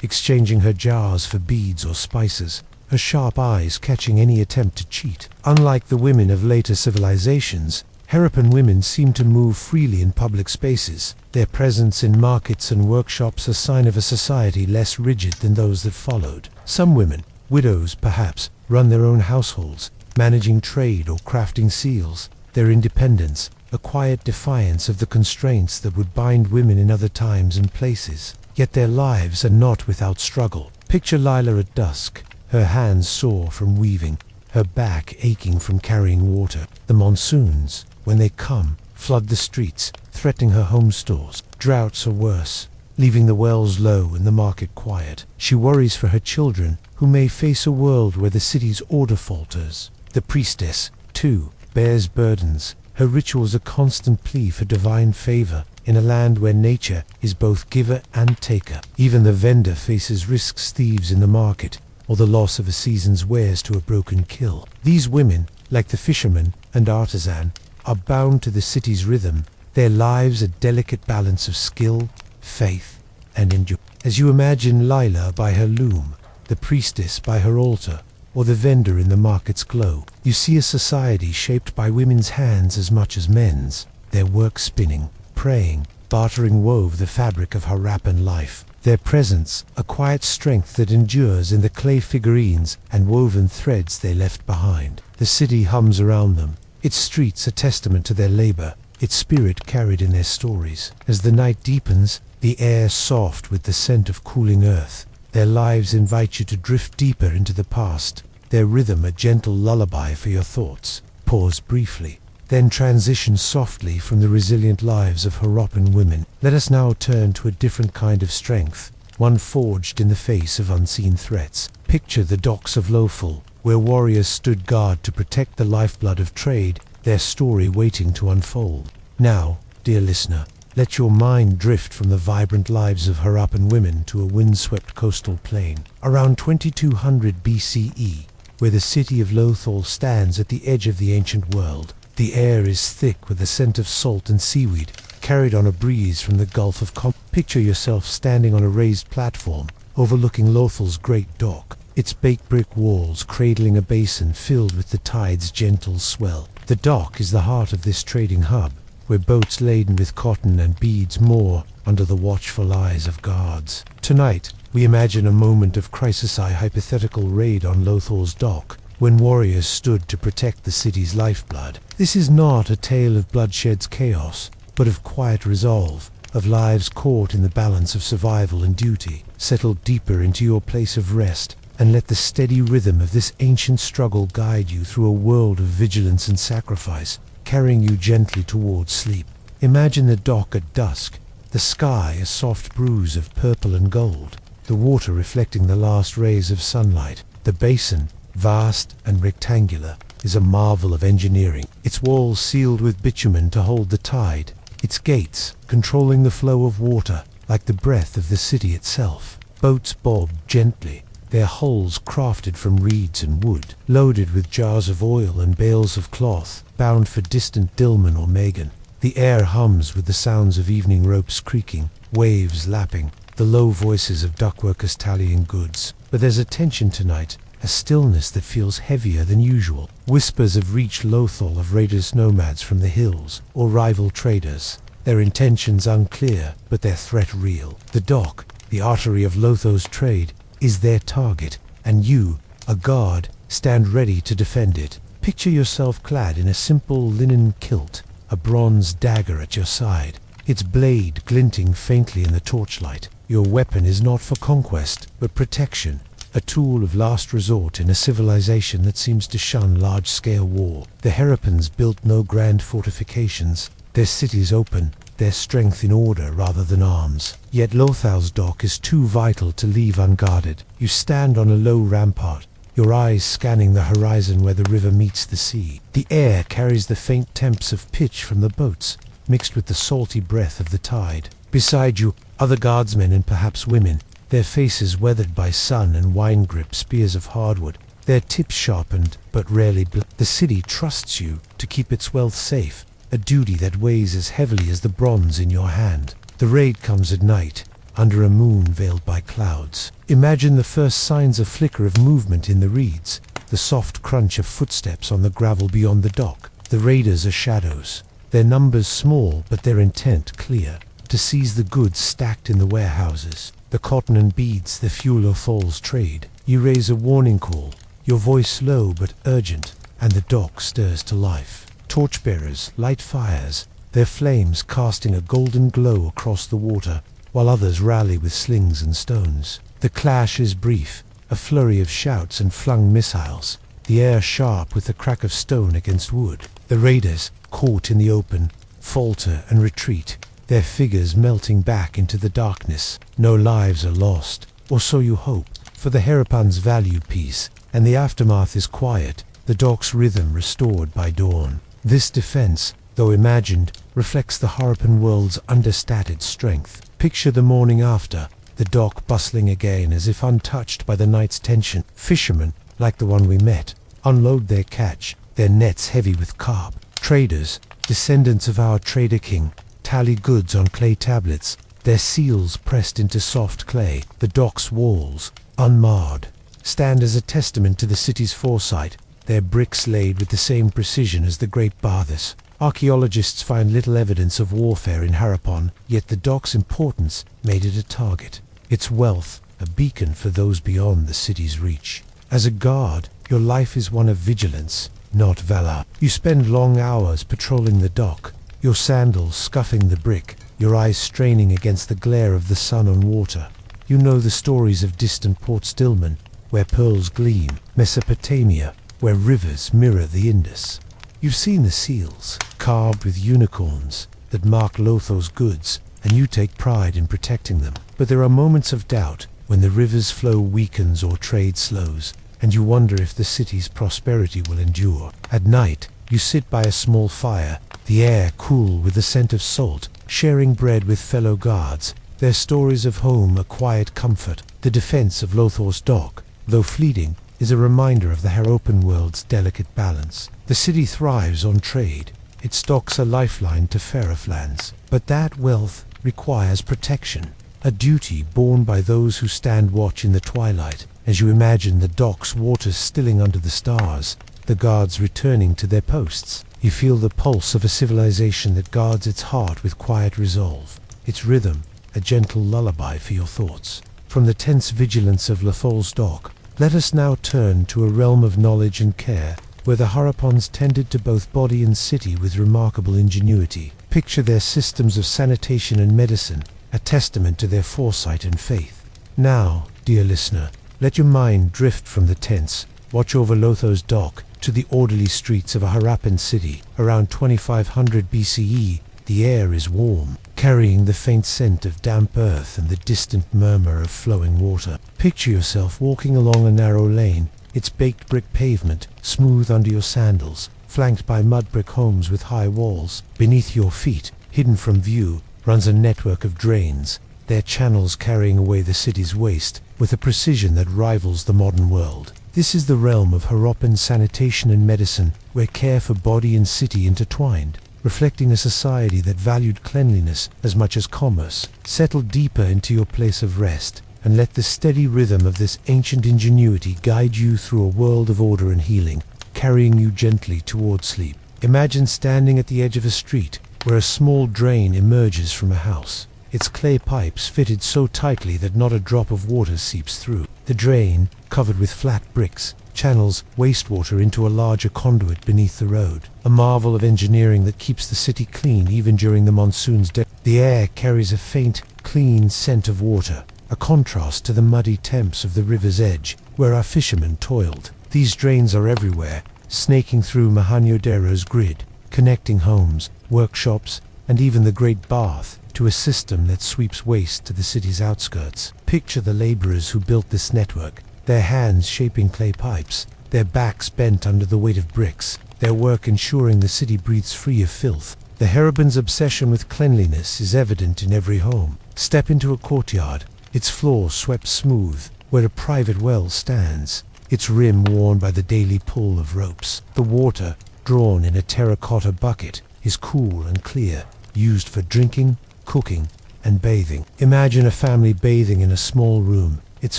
exchanging her jars for beads or spices, her sharp eyes catching any attempt to cheat. Unlike the women of later civilizations, Harappan women seem to move freely in public spaces, their presence in markets and workshops a sign of a society less rigid than those that followed. Some women, widows perhaps, run their own households, managing trade or crafting seals, their independence, a quiet defiance of the constraints that would bind women in other times and places. Yet their lives are not without struggle. Picture Lila at dusk, her hands sore from weaving, her back aching from carrying water. The monsoons, when they come, flood the streets, threatening her home stores. Droughts are worse, leaving the wells low and the market quiet. She worries for her children, who may face a world where the city's order falters. The priestess, too, bears burdens. Her rituals a constant plea for divine favor in a land where nature is both giver and taker. Even the vendor faces risks, thieves in the market, or the loss of a season's wares to a broken kill. These women, like the fisherman and artisan, are bound to the city's rhythm, their lives a delicate balance of skill, faith, and endurance. As you imagine Lila by her loom, the priestess by her altar, or the vendor in the market's glow, you see a society shaped by women's hands as much as men's. Their work spinning, praying, bartering wove the fabric of Harappan life. Their presence, a quiet strength that endures in the clay figurines and woven threads they left behind. The city hums around them, its streets a testament to their labor, its spirit carried in their stories. As the night deepens, the air soft with the scent of cooling earth, their lives invite you to drift deeper into the past, their rhythm a gentle lullaby for your thoughts. Pause briefly, then transition softly from the resilient lives of Harappan women. Let us now turn to a different kind of strength, one forged in the face of unseen threats. Picture the docks of Lothal, where warriors stood guard to protect the lifeblood of trade, their story waiting to unfold. Now, dear listener, let your mind drift from the vibrant lives of Harappan women to a windswept coastal plain. Around 2200 BCE, where the city of Lothal stands at the edge of the ancient world, the air is thick with the scent of salt and seaweed, carried on a breeze from the Gulf of Picture yourself standing on a raised platform, overlooking Lothal's great dock, its baked brick walls cradling a basin filled with the tide's gentle swell. The dock is the heart of this trading hub, where boats laden with cotton and beads moor under the watchful eyes of guards. Tonight, we imagine a moment of crisis, a hypothetical raid on Lothal's dock, when warriors stood to protect the city's lifeblood. This is not a tale of bloodshed's chaos, but of quiet resolve, of lives caught in the balance of survival and duty. Settle deeper into your place of rest, and let the steady rhythm of this ancient struggle guide you through a world of vigilance and sacrifice, carrying you gently towards sleep. Imagine the dock at dusk, the sky a soft bruise of purple and gold, the water reflecting the last rays of sunlight. The basin, vast and rectangular, is a marvel of engineering, its walls sealed with bitumen to hold the tide, its gates controlling the flow of water like the breath of the city itself. Boats bob gently, their hulls crafted from reeds and wood, loaded with jars of oil and bales of cloth, bound for distant Dilmun or Megan. The air hums with the sounds of evening ropes creaking, waves lapping, the low voices of dockworkers tallying goods. But there's a tension tonight, a stillness that feels heavier than usual. Whispers have reached Lothal of raiders nomads from the hills, or rival traders. Their intentions unclear, but their threat real. The dock, the artery of Lothal's trade, is their target, and you, a guard, stand ready to defend it. Picture yourself clad in a simple linen kilt, a bronze dagger at your side, its blade glinting faintly in the torchlight. Your weapon is not for conquest, but protection, a tool of last resort in a civilization that seems to shun large-scale war. The Harappans built no grand fortifications, their cities open, their strength in order rather than arms. Yet Lothal's dock is too vital to leave unguarded. You stand on a low rampart, your eyes scanning the horizon where the river meets the sea. The air carries the faint temps of pitch from the boats, mixed with the salty breath of the tide. Beside you, other guardsmen and perhaps women, their faces weathered by sun and wine-gripped spears of hardwood, their tips sharpened but rarely The city trusts you to keep its wealth safe, a duty that weighs as heavily as the bronze in your hand. The raid comes at night, under a moon veiled by clouds. Imagine the first signs of flicker of movement in the reeds, the soft crunch of footsteps on the gravel beyond the dock. The raiders are shadows, their numbers small but their intent clear, to seize the goods stacked in the warehouses, the cotton and beads the fuel of Thal's trade. You raise a warning call, your voice low but urgent, and the dock stirs to life. Torchbearers light fires, their flames casting a golden glow across the water, while others rally with slings and stones. The clash is brief, a flurry of shouts and flung missiles, the air sharp with the crack of stone against wood. The raiders, caught in the open, falter and retreat, their figures melting back into the darkness. No lives are lost, or so you hope, for the Harappans value peace, and the aftermath is quiet, the dock's rhythm restored by dawn. This defense, though imagined, reflects the Harappan world's understated strength. Picture the morning after, the dock bustling again as if untouched by the night's tension. Fishermen, like the one we met, unload their catch, their nets heavy with carp. Traders, descendants of our trader king, tally goods on clay tablets, their seals pressed into soft clay. The dock's walls, unmarred, stand as a testament to the city's foresight, their bricks laid with the same precision as the great baths. Archaeologists find little evidence of warfare in Harappan, yet the dock's importance made it a target. Its wealth, a beacon for those beyond the city's reach. As a guard, your life is one of vigilance, not valor. You spend long hours patrolling the dock, your sandals scuffing the brick, your eyes straining against the glare of the sun on water. You know the stories of distant Port Stillman, where pearls gleam, Mesopotamia, where rivers mirror the Indus. You've seen the seals, carved with unicorns, that mark Lotho's goods, and you take pride in protecting them. But there are moments of doubt, when the river's flow weakens or trade slows, and you wonder if the city's prosperity will endure. At night, you sit by a small fire, the air cool with the scent of salt, sharing bread with fellow guards, their stories of home a quiet comfort. The defense of Lotho's dock, though fleeting, is a reminder of the Harappan world's delicate balance. The city thrives on trade, its docks a lifeline to Ferrif lands. But that wealth requires protection, a duty borne by those who stand watch in the twilight. As you imagine the dock's waters stilling under the stars, the guards returning to their posts, you feel the pulse of a civilization that guards its heart with quiet resolve, its rhythm a gentle lullaby for your thoughts. From the tense vigilance of Lotho's dock, let us now turn to a realm of knowledge and care, where the Harappans tended to both body and city with remarkable ingenuity. Picture their systems of sanitation and medicine, a testament to their foresight and faith. Now, dear listener, let your mind drift from the tense, watch over Lotho's dock, to the orderly streets of a Harappan city. Around 2500 BCE, the air is warm, carrying the faint scent of damp earth and the distant murmur of flowing water. Picture yourself walking along a narrow lane, its baked brick pavement smooth under your sandals, flanked by mud brick homes with high walls. Beneath your feet, hidden from view, runs a network of drains, their channels carrying away the city's waste with a precision that rivals the modern world. This is the realm of Harappan sanitation and medicine, where care for body and city intertwined, reflecting a society that valued cleanliness as much as commerce. Settle deeper into your place of rest, and let the steady rhythm of this ancient ingenuity guide you through a world of order and healing, carrying you gently toward sleep. Imagine standing at the edge of a street, where a small drain emerges from a house, its clay pipes fitted so tightly that not a drop of water seeps through. The drain, covered with flat bricks, channels wastewater into a larger conduit beneath the road, a marvel of engineering that keeps the city clean even during the monsoon's day. The air carries a faint, clean scent of water, a contrast to the muddy temps of the river's edge, where our fishermen toiled. These drains are everywhere, snaking through Mohenjo-daro's grid, connecting homes, workshops, and even the great bath, to a system that sweeps waste to the city's outskirts. Picture the laborers who built this network, their hands shaping clay pipes, their backs bent under the weight of bricks, their work ensuring the city breathes free of filth. The Harappan's obsession with cleanliness is evident in every home. Step into a courtyard, its floor swept smooth, where a private well stands, its rim worn by the daily pull of ropes. The water, drawn in a terracotta bucket, is cool and clear, used for drinking, cooking, and bathing. Imagine a family bathing in a small room, its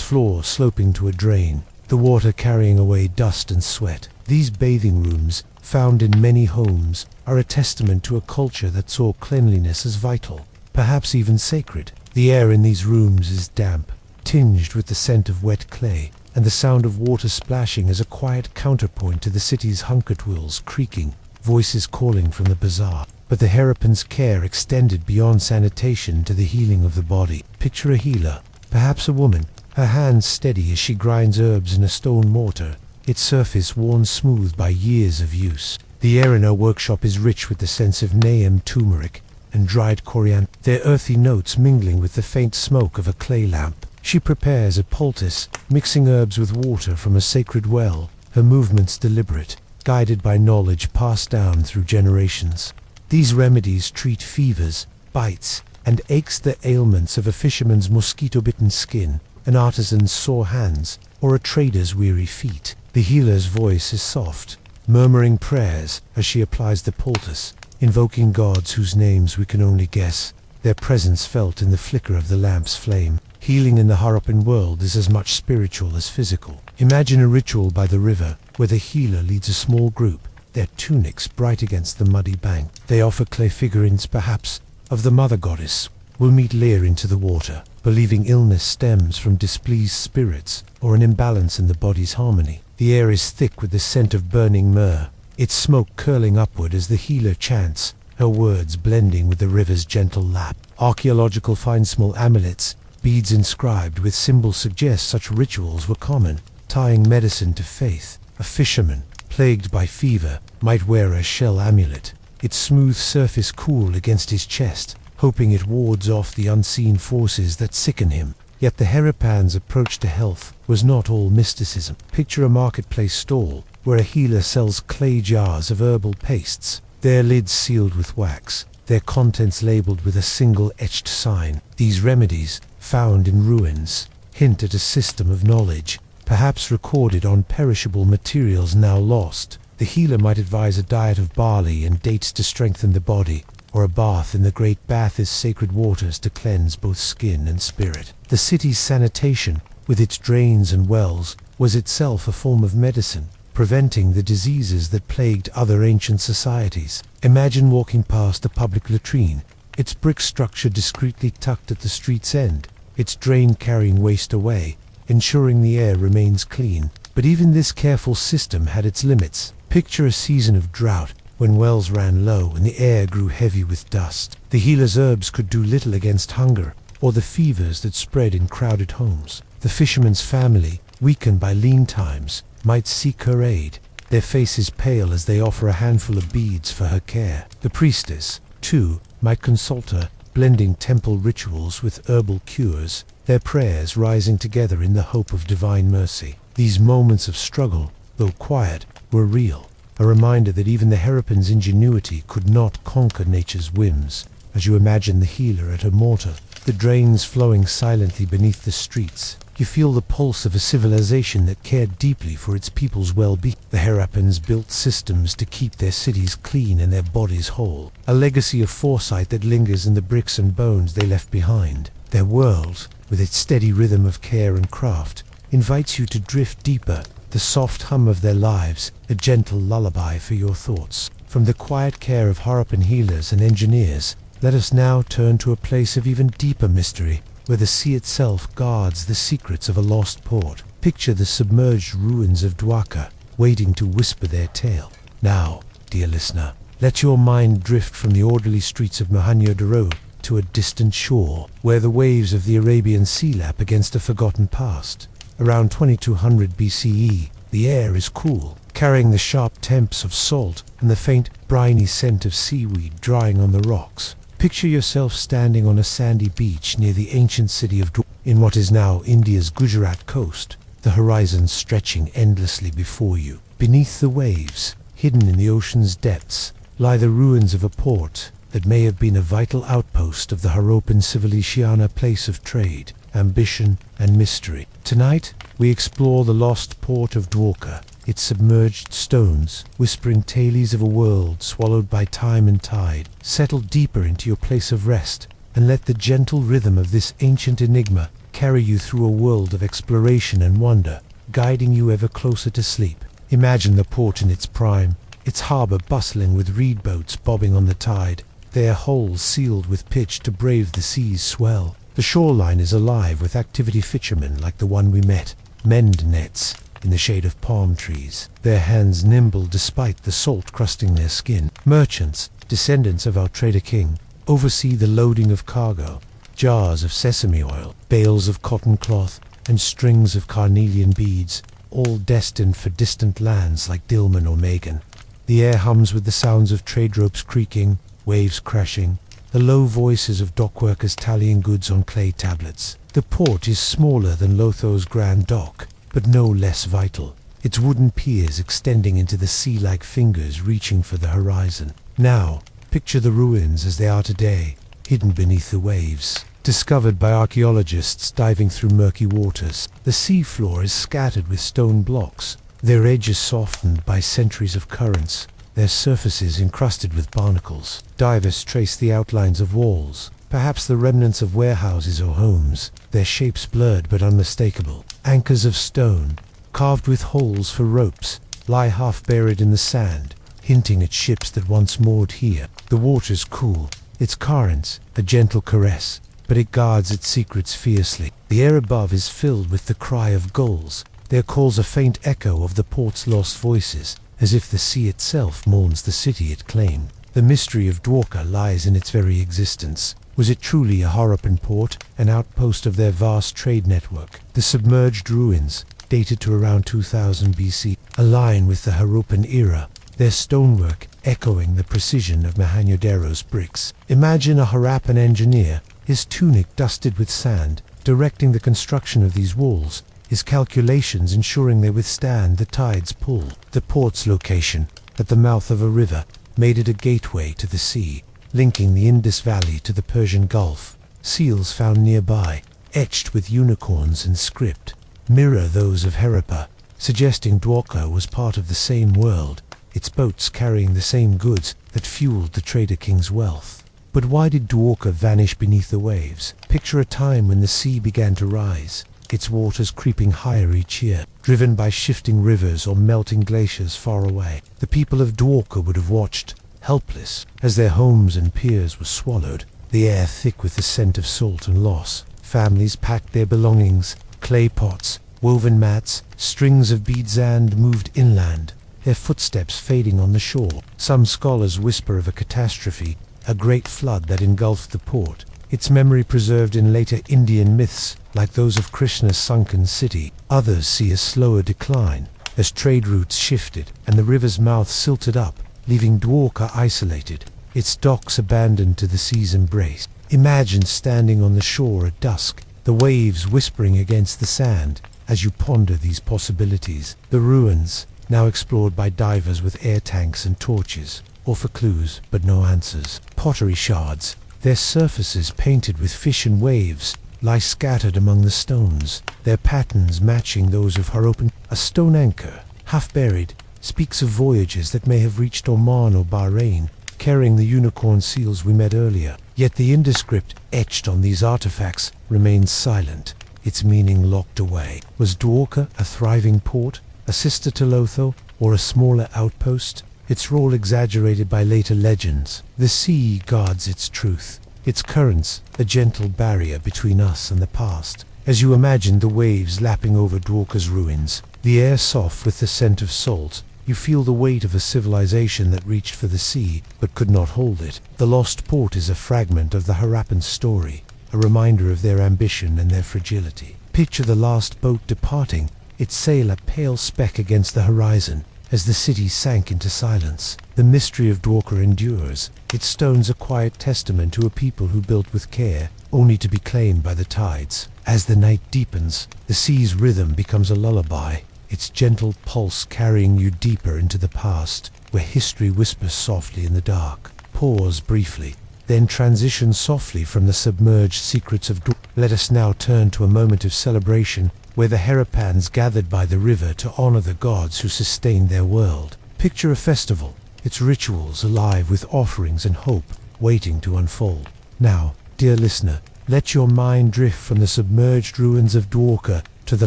floor sloping to a drain, the water carrying away dust and sweat. These bathing rooms, found in many homes, are a testament to a culture that saw cleanliness as vital, perhaps even sacred. The air in these rooms is damp, tinged with the scent of wet clay, and the sound of water splashing is a quiet counterpoint to the city's hunket wheels creaking, voices calling from the bazaar. But the Harappan's care extended beyond sanitation to the healing of the body. Picture a healer, perhaps a woman, her hands steady as she grinds herbs in a stone mortar, its surface worn smooth by years of use. The air in her workshop is rich with the sense of neem turmeric and dried coriander, their earthy notes mingling with the faint smoke of a clay lamp. She prepares a poultice, mixing herbs with water from a sacred well, her movements deliberate, guided by knowledge passed down through generations. These remedies treat fevers, bites, and aches, the ailments of a fisherman's mosquito-bitten skin, an artisan's sore hands, or a trader's weary feet. The healer's voice is soft, murmuring prayers as she applies the poultice, invoking gods whose names we can only guess, their presence felt in the flicker of the lamp's flame. Healing in the Harappan world is as much spiritual as physical. Imagine a ritual by the river, where the healer leads a small group, their tunics bright against the muddy bank. They offer clay figurines, perhaps, of the mother goddess. Will meet leer into the water, believing illness stems from displeased spirits or an imbalance in the body's harmony. The air is thick with the scent of burning myrrh, its smoke curling upward as the healer chants, her words blending with the river's gentle lap. Archaeological find small amulets, beads inscribed with symbols suggest such rituals were common, tying medicine to faith. A fisherman, plagued by fever, might wear a shell amulet, its smooth surface cool against his chest, hoping it wards off the unseen forces that sicken him. Yet the Harappan's approach to health was not all mysticism. Picture a marketplace stall, where a healer sells clay jars of herbal pastes, their lids sealed with wax, their contents labeled with a single etched sign. These remedies, found in ruins, hint at a system of knowledge, perhaps recorded on perishable materials now lost. The healer might advise a diet of barley and dates to strengthen the body, or a bath in the great Bath's sacred waters to cleanse both skin and spirit. The city's sanitation, with its drains and wells, was itself a form of medicine, preventing the diseases that plagued other ancient societies. Imagine walking past a public latrine, its brick structure discreetly tucked at the street's end, its drain carrying waste away, ensuring the air remains clean. But even this careful system had its limits. Picture a season of drought, when wells ran low and the air grew heavy with dust. The healer's herbs could do little against hunger, or the fevers that spread in crowded homes. The fisherman's family, weakened by lean times, might seek her aid, their faces pale as they offer a handful of beads for her care. The priestess, too, might consult her, blending temple rituals with herbal cures, their prayers rising together in the hope of divine mercy. These moments of struggle, though quiet, were real, a reminder that even the Harappan's ingenuity could not conquer nature's whims. As you imagine the healer at her mortar, the drains flowing silently beneath the streets, you feel the pulse of a civilization that cared deeply for its people's well-being. The Harappans built systems to keep their cities clean and their bodies whole, a legacy of foresight that lingers in the bricks and bones they left behind. Their world, with its steady rhythm of care and craft, invites you to drift deeper, the soft hum of their lives, a gentle lullaby for your thoughts. From the quiet care of Harappan healers and engineers, let us now turn to a place of even deeper mystery, where the sea itself guards the secrets of a lost port. Picture the submerged ruins of Dwarka, waiting to whisper their tale. Now, dear listener, let your mind drift from the orderly streets of Mohenjo-daro to a distant shore, where the waves of the Arabian Sea lap against a forgotten past. Around 2200 BCE, the air is cool, carrying the sharp temps of salt and the faint, briny scent of seaweed drying on the rocks. Picture yourself standing on a sandy beach near the ancient city of Dwarka, in what is now India's Gujarat coast, the horizon stretching endlessly before you. Beneath the waves, hidden in the ocean's depths, lie the ruins of a port that may have been a vital outpost of the Harappan civilization, a place of trade, ambition, and mystery. Tonight, we explore the lost port of Dwarka, its submerged stones, whispering tales of a world swallowed by time and tide. Settle deeper into your place of rest, and let the gentle rhythm of this ancient enigma carry you through a world of exploration and wonder, guiding you ever closer to sleep. Imagine the port in its prime, its harbor bustling with reed boats bobbing on the tide, their hulls sealed with pitch to brave the sea's swell. The shoreline is alive with activity fishermen like the one we met, mend nets in the shade of palm trees, their hands nimble despite the salt crusting their skin. Merchants, descendants of our trader king, oversee the loading of cargo, jars of sesame oil, bales of cotton cloth, and strings of carnelian beads, all destined for distant lands like Dilmun or Megan. The air hums with the sounds of trade ropes creaking, waves crashing, the low voices of dock workers tallying goods on clay tablets. The port is smaller than Lotho's Grand Dock, but no less vital. its wooden piers extending into the sea like fingers reaching for the horizon. Now, picture the ruins as they are today, hidden beneath the waves. Discovered by archaeologists diving through murky waters, the sea floor is scattered with stone blocks, their edges softened by centuries of currents, their surfaces encrusted with barnacles. Divers trace the outlines of walls, perhaps the remnants of warehouses or homes, their shapes blurred but unmistakable. Anchors of stone, carved with holes for ropes, lie half buried in the sand, hinting at ships that once moored here. The water's cool, its currents a gentle caress, but it guards its secrets fiercely. The air above is filled with the cry of gulls, their calls a faint echo of the port's lost voices, as if the sea itself mourns the city it claimed. The mystery of Dwarka lies in its very existence. Was it truly a Harappan port, an outpost of their vast trade network? The submerged ruins, dated to around 2000 BC, align with the Harappan era, their stonework echoing the precision of Mohenjo-daro's bricks. Imagine a Harappan engineer, his tunic dusted with sand, directing the construction of these walls, his calculations ensuring they withstand the tide's pull. The port's location, at the mouth of a river, made it a gateway to the sea, linking the Indus Valley to the Persian Gulf. Seals found nearby, etched with unicorns and script, mirror those of Harappa, suggesting Dwarka was part of the same world, its boats carrying the same goods that fueled the trader king's wealth. But why did Dwarka vanish beneath the waves? Picture a time when the sea began to rise, its waters creeping higher each year, driven by shifting rivers or melting glaciers far away. The people of Dwarka would have watched, helpless, as their homes and piers were swallowed, the air thick with the scent of salt and loss. Families packed their belongings, clay pots, woven mats, strings of bead sand moved inland, their footsteps fading on the shore. Some scholars whisper of a catastrophe, a great flood that engulfed the port, its memory preserved in later Indian myths like those of Krishna's sunken city. Others see a slower decline, as trade routes shifted and the river's mouth silted up, leaving Dwarka isolated, its docks abandoned to the sea's embrace. Imagine standing on the shore at dusk, the waves whispering against the sand, as you ponder these possibilities. The ruins, now explored by divers with air tanks and torches, offer clues but no answers. Pottery shards, their surfaces painted with fish and waves, lie scattered among the stones, their patterns matching those of Harappan. A stone anchor, half buried, speaks of voyages that may have reached Oman or Bahrain, carrying the unicorn seals we met earlier. Yet the Indus script etched on these artifacts remains silent, its meaning locked away. Was Dwarka a thriving port, a sister to Lotho, or a smaller outpost? Its role exaggerated by later legends. The sea guards its truth, its currents a gentle barrier between us and the past. As you imagine the waves lapping over Dwarka's ruins, the air soft with the scent of salt, you feel the weight of a civilization that reached for the sea but could not hold it. The lost port is a fragment of the Harappan story, a reminder of their ambition and their fragility. Picture the last boat departing, its sail a pale speck against the horizon, as the city sank into silence. The mystery of Dwarka endures, its stones a quiet testament to a people who built with care, only to be claimed by the tides. As the night deepens, the sea's rhythm becomes a lullaby, its gentle pulse carrying you deeper into the past, where history whispers softly in the dark. Pause briefly, then transition softly from the submerged secrets of Dwarka. Let us now turn to a moment of celebration, where the Harappans gathered by the river to honor the gods who sustained their world. Picture a festival, its rituals alive with offerings and hope waiting to unfold. Now, dear listener, let your mind drift from the submerged ruins of Dwarka to the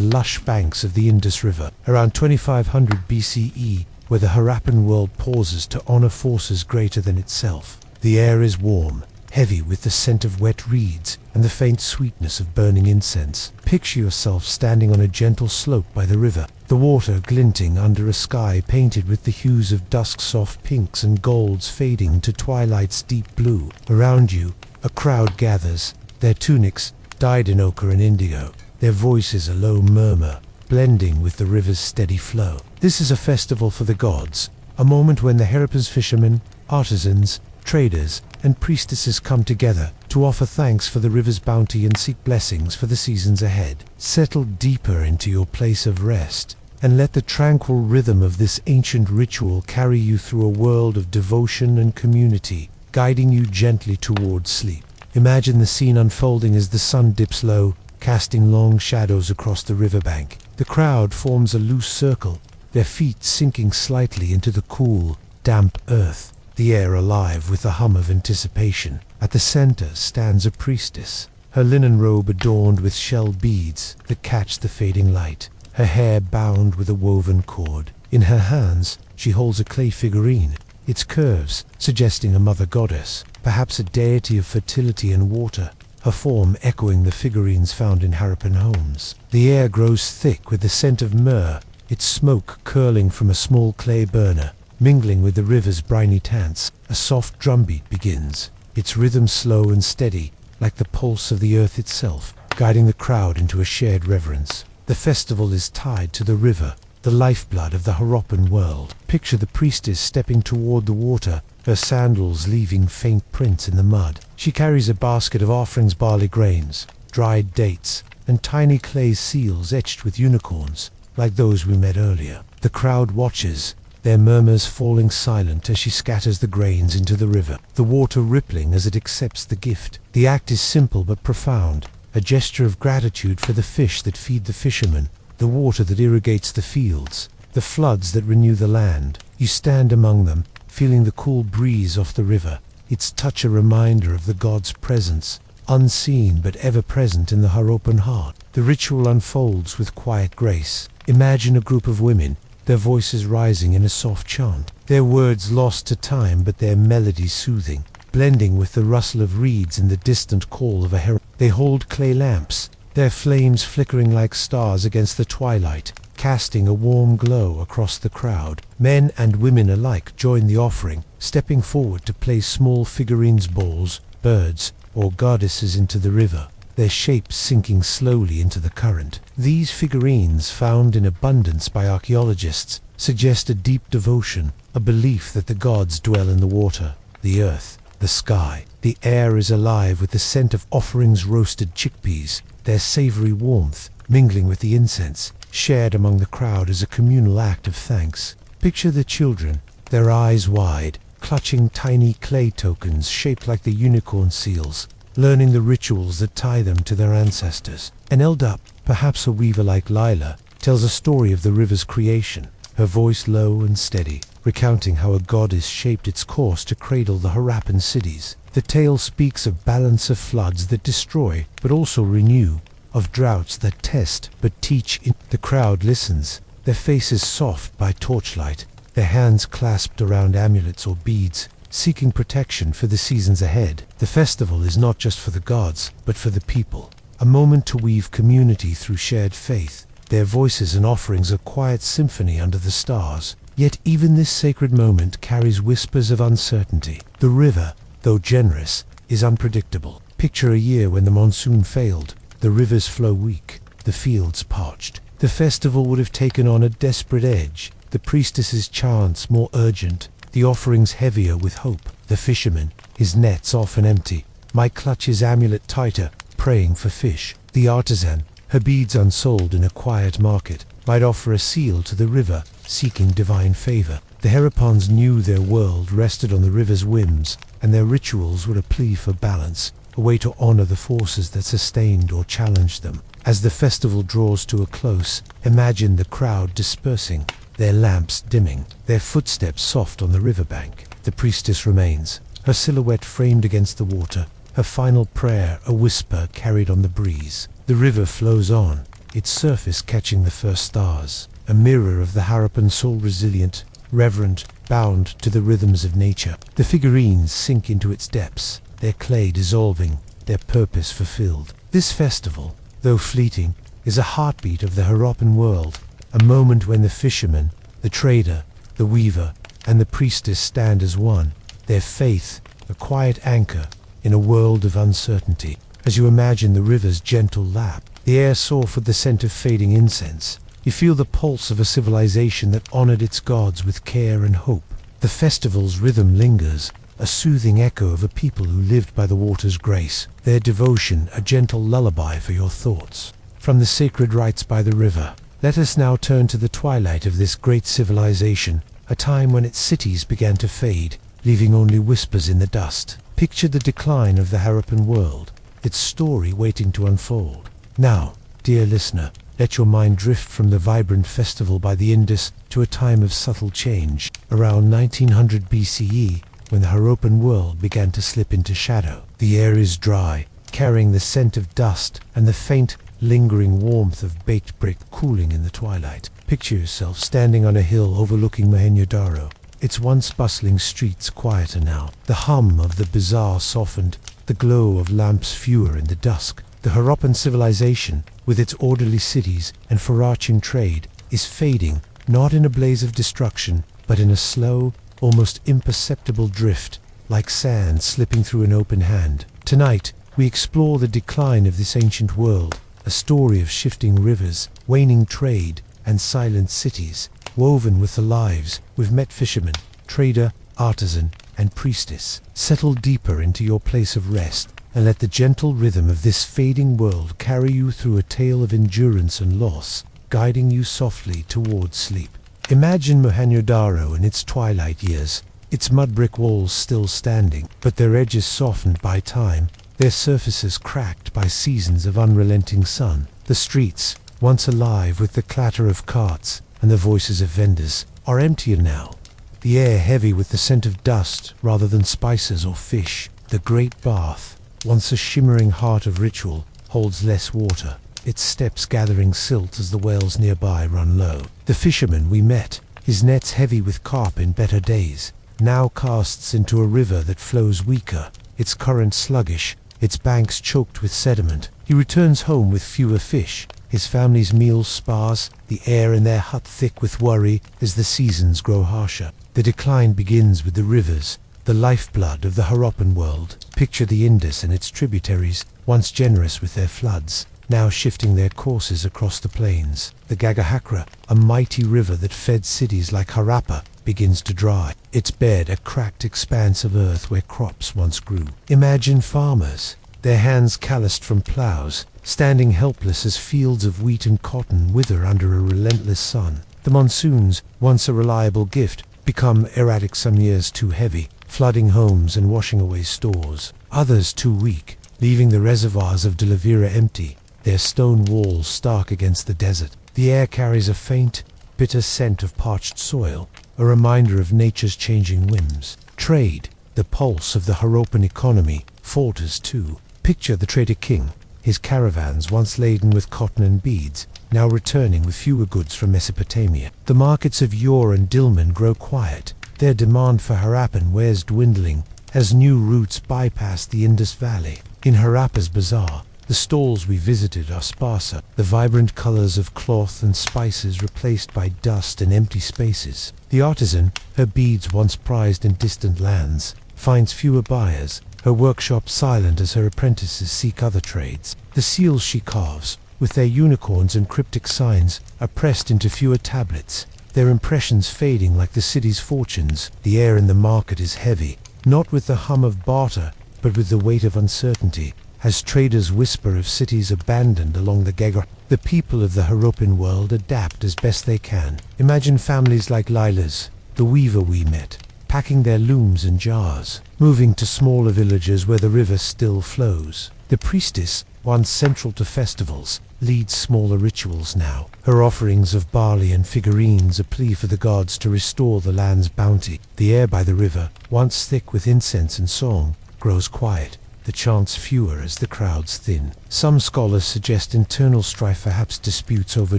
lush banks of the Indus River. Around 2500 BCE, where the Harappan world pauses to honor forces greater than itself. The air is warm, heavy with the scent of wet reeds and the faint sweetness of burning incense. Picture yourself standing on a gentle slope by the river, the water glinting under a sky painted with the hues of dusk's soft pinks and golds fading to twilight's deep blue. Around you, a crowd gathers, their tunics dyed in ochre and indigo, their voices a low murmur, blending with the river's steady flow. This is a festival for the gods, a moment when the Harappan's fishermen, artisans, traders, and priestesses come together to offer thanks for the river's bounty and seek blessings for the seasons ahead. Settle deeper into your place of rest, and let the tranquil rhythm of this ancient ritual carry you through a world of devotion and community, guiding you gently towards sleep. Imagine the scene unfolding as the sun dips low, casting long shadows across the riverbank. The crowd forms a loose circle, their feet sinking slightly into the cool, damp earth, the air alive with the hum of anticipation. At the center stands a priestess, her linen robe adorned with shell beads that catch the fading light, her hair bound with a woven cord. In her hands, she holds a clay figurine, its curves suggesting a mother goddess, perhaps a deity of fertility and water, her form echoing the figurines found in Harappan homes. The air grows thick with the scent of myrrh, its smoke curling from a small clay burner, mingling with the river's briny taints. A soft drumbeat begins, its rhythm slow and steady, like the pulse of the earth itself, guiding the crowd into a shared reverence. The festival is tied to the river, the lifeblood of the Harappan world. Picture the priestess stepping toward the water, her sandals leaving faint prints in the mud. She carries a basket of offerings, barley grains, dried dates, and tiny clay seals etched with unicorns, like those we met earlier. The crowd watches, their murmurs falling silent as she scatters the grains into the river, the water rippling as it accepts the gift. The act is simple but profound, a gesture of gratitude for the fish that feed the fishermen, the water that irrigates the fields, the floods that renew the land. You stand among them, feeling the cool breeze off the river, its touch a reminder of the god's presence, unseen but ever present in the Harappan heart. The ritual unfolds with quiet grace. Imagine a group of women, their voices rising in a soft chant, their words lost to time but their melody soothing, blending with the rustle of reeds and the distant call of a herald. They hold clay lamps, their flames flickering like stars against the twilight, casting a warm glow across the crowd. Men and women alike join the offering, stepping forward to place small figurines, balls, birds, or goddesses into the river, their shapes sinking slowly into the current. These figurines, found in abundance by archaeologists, suggest a deep devotion, a belief that the gods dwell in the water, the earth, the sky. The air is alive with the scent of offerings, roasted chickpeas, their savory warmth mingling with the incense, shared among the crowd as a communal act of thanks. Picture the children, their eyes wide, clutching tiny clay tokens shaped like the unicorn seals, learning the rituals that tie them to their ancestors. An elder, perhaps a weaver like Lila, tells a story of the river's creation, her voice low and steady, recounting how a goddess shaped its course to cradle the Harappan cities. The tale speaks of balance, of floods that destroy but also renew, of droughts that test but teach. The crowd listens, their faces soft by torchlight, their hands clasped around amulets or beads, seeking protection for the seasons ahead. The festival is not just for the gods, but for the people, a moment to weave community through shared faith. Their voices and offerings a quiet symphony under the stars. Yet even this sacred moment carries whispers of uncertainty. The river, though generous, is unpredictable. Picture a year when the monsoon failed, the rivers flow weak, the fields parched. The festival would have taken on a desperate edge, the priestess's chants more urgent, the offerings heavier with hope. The fisherman, his nets often empty, might clutch his amulet tighter, praying for fish. The artisan, her beads unsold in a quiet market, might offer a seal to the river, seeking divine favor. The Harappans knew their world rested on the river's whims, and their rituals were a plea for balance, a way to honor the forces that sustained or challenged them. As the festival draws to a close, imagine the crowd dispersing, their lamps dimming, their footsteps soft on the riverbank. The priestess remains, her silhouette framed against the water, her final prayer a whisper carried on the breeze. The river flows on, its surface catching the first stars, a mirror of the Harappan soul, resilient, reverent, bound to the rhythms of nature. The figurines sink into its depths, their clay dissolving, their purpose fulfilled. This festival, though fleeting, is a heartbeat of the Harappan world, a moment when the fisherman, the trader, the weaver, and the priestess stand as one, their faith a quiet anchor in a world of uncertainty. As you imagine the river's gentle lap, the air soft with the scent of fading incense, you feel the pulse of a civilization that honored its gods with care and hope. The festival's rhythm lingers, a soothing echo of a people who lived by the water's grace, their devotion a gentle lullaby for your thoughts. From the sacred rites by the river, Let us now turn to the twilight of this great civilization, a time when its cities began to fade, leaving only whispers in the dust. Picture the decline of the Harappan world, its story waiting to unfold. Now, dear listener, let your mind drift from the vibrant festival by the Indus to a time of subtle change, around 1900 BCE, when the Harappan world began to slip into shadow. The air is dry, carrying the scent of dust and the faint, lingering warmth of baked brick cooling in the twilight. Picture yourself standing on a hill overlooking Mohenjo-daro. Its once bustling streets quieter now. The hum of the bazaar softened, the glow of lamps fewer in the dusk. The Harappan civilization, with its orderly cities and far-reaching trade, is fading, not in a blaze of destruction, but in a slow, almost imperceptible drift, like sand slipping through an open hand. Tonight, we explore the decline of this ancient world, a story of shifting rivers, waning trade, and silent cities. Woven with the lives, we've met fisherman, trader, artisan, and priestess. Settle deeper into your place of rest, and let the gentle rhythm of this fading world carry you through a tale of endurance and loss, guiding you softly towards sleep. Imagine Mohenjo-daro in its twilight years, its mud brick walls still standing, but their edges softened by time, their surfaces cracked by seasons of unrelenting sun. The streets, once alive with the clatter of carts and the voices of vendors, are emptier now, the air heavy with the scent of dust rather than spices or fish. The great bath, once a shimmering heart of ritual, holds less water, its steps gathering silt as the wells nearby run low. The fisherman we met, his nets heavy with carp in better days, now casts into a river that flows weaker, its current sluggish, its banks choked with sediment. He returns home with fewer fish, his family's meals sparse, the air in their hut thick with worry as the seasons grow harsher. The decline begins with the rivers, the lifeblood of the Harappan world. Picture the Indus and its tributaries, once generous with their floods, now shifting their courses across the plains. The Gagahakra, a mighty river that fed cities like Harappa, begins to dry, its bed a cracked expanse of earth where crops once grew. Imagine farmers, their hands calloused from plows, standing helpless as fields of wheat and cotton wither under a relentless sun. The monsoons, once a reliable gift, become erratic, some years too heavy, flooding homes and washing away stores. Others too weak, leaving the reservoirs of Delavira empty, their stone walls stark against the desert. The air carries a faint, bitter scent of parched soil, a reminder of nature's changing whims. Trade, the pulse of the Harappan economy, falters too. Picture the trader king, his caravans once laden with cotton and beads, now returning with fewer goods from Mesopotamia. The markets of Ur and Dilmun grow quiet, their demand for Harappan wares dwindling as new routes bypass the Indus Valley. In Harappa's bazaar, the stalls we visited are sparser, the vibrant colors of cloth and spices replaced by dust and empty spaces. The artisan, her beads once prized in distant lands, finds fewer buyers, her workshop silent as her apprentices seek other trades. The seals she carves, with their unicorns and cryptic signs, are pressed into fewer tablets, their impressions fading like the city's fortunes. The air in the market is heavy, not with the hum of barter, but with the weight of uncertainty, as traders whisper of cities abandoned along the Gagar. The people of the Harappan world adapt as best they can. Imagine families like Lila's, the weaver we met, packing their looms and jars, moving to smaller villages where the river still flows. The priestess, once central to festivals, leads smaller rituals now, her offerings of barley and figurines a plea for the gods to restore the land's bounty. The air by the river, once thick with incense and song, grows quiet, the chants fewer as the crowds thin. Some scholars suggest internal strife, perhaps disputes over